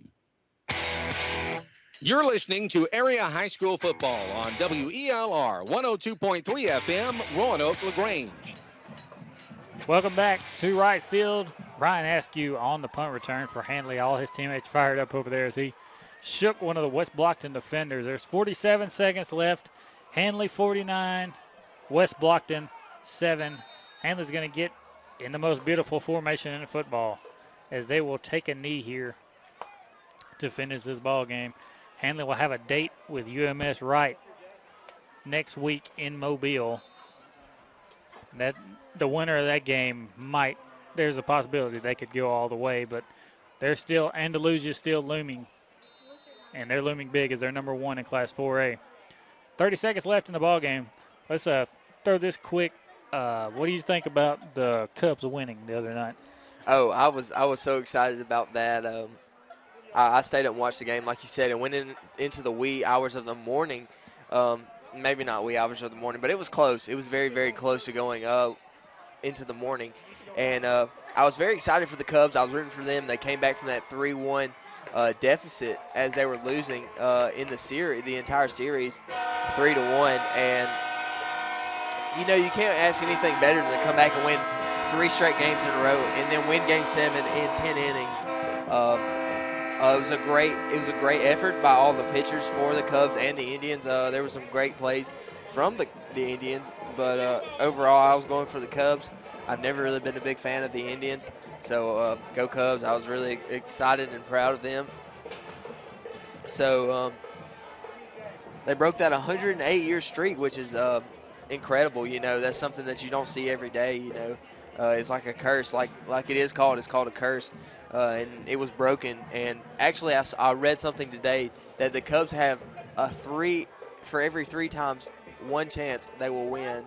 You're listening to Area High School Football on WELR 102.3 FM, Roanoke, LaGrange. Welcome back to right field. Ryan Askew on the punt return for Handley. All his teammates fired up over there as he shook one of the West Blockton defenders. There's 47 seconds left. Handley 49, West Blockton 7. Handley's going to get in the most beautiful formation in football as they will take a knee here to finish this ball game. Handley will have a date with UMS Wright next week in Mobile. That the winner of that game there's a possibility they could go all the way, but Andalusia's still looming, and they're looming big as they're number 1 in Class 4A. 30 seconds left in the ball game. Let's throw this quick. What do you think about the Cubs winning the other night? Oh, I was so excited about that. I stayed up and watched the game, like you said, and went into the wee hours of the morning. Maybe not wee hours of the morning, but it was close. It was very, very close to going into the morning. And I was very excited for the Cubs. I was rooting for them. They came back from that 3-1 deficit as they were losing in the entire series, 3-1. And, you can't ask anything better than to come back and win 3 straight games in a row and then win Game 7 in 10 innings. It was a great effort by all the pitchers for the Cubs and the Indians. There were some great plays from the Indians, but overall I was going for the Cubs. I've never really been a big fan of the Indians, so go Cubs. I was really excited and proud of them. So they broke that 108-year streak, which is incredible. That's something that you don't see every day. It's like a curse, like it is called. It's called a curse. And it was broken. And actually, I read something today that the Cubs have for every 3 times, 1 chance they will win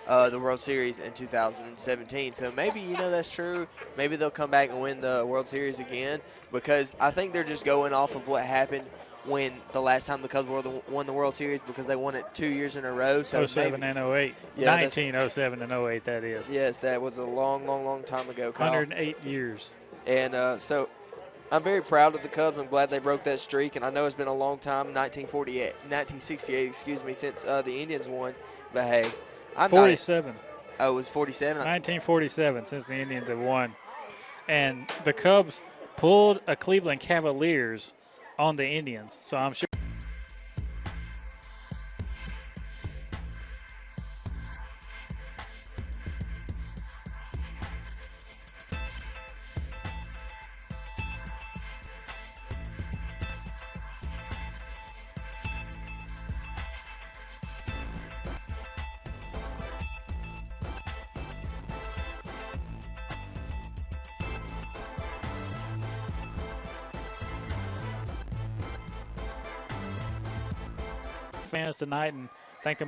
the World Series in 2017. So maybe, that's true. Maybe they'll come back and win the World Series again, because I think they're just going off of what happened when the last time the Cubs won the World Series, because they won it 2 years in a row. So 07 and 08. Yeah, 1907 and 08, that is. Yes, that was a long, long, long time ago, Kyle. 108 years. And so I'm very proud of the Cubs. I'm glad they broke that streak. And I know it's been a long time, 1968, since the Indians won. But, hey, I'm 47. Oh, it was 47? 1947 since the Indians have won. And the Cubs pulled a Cleveland Cavaliers on the Indians. So I'm sure. Fans tonight and thank them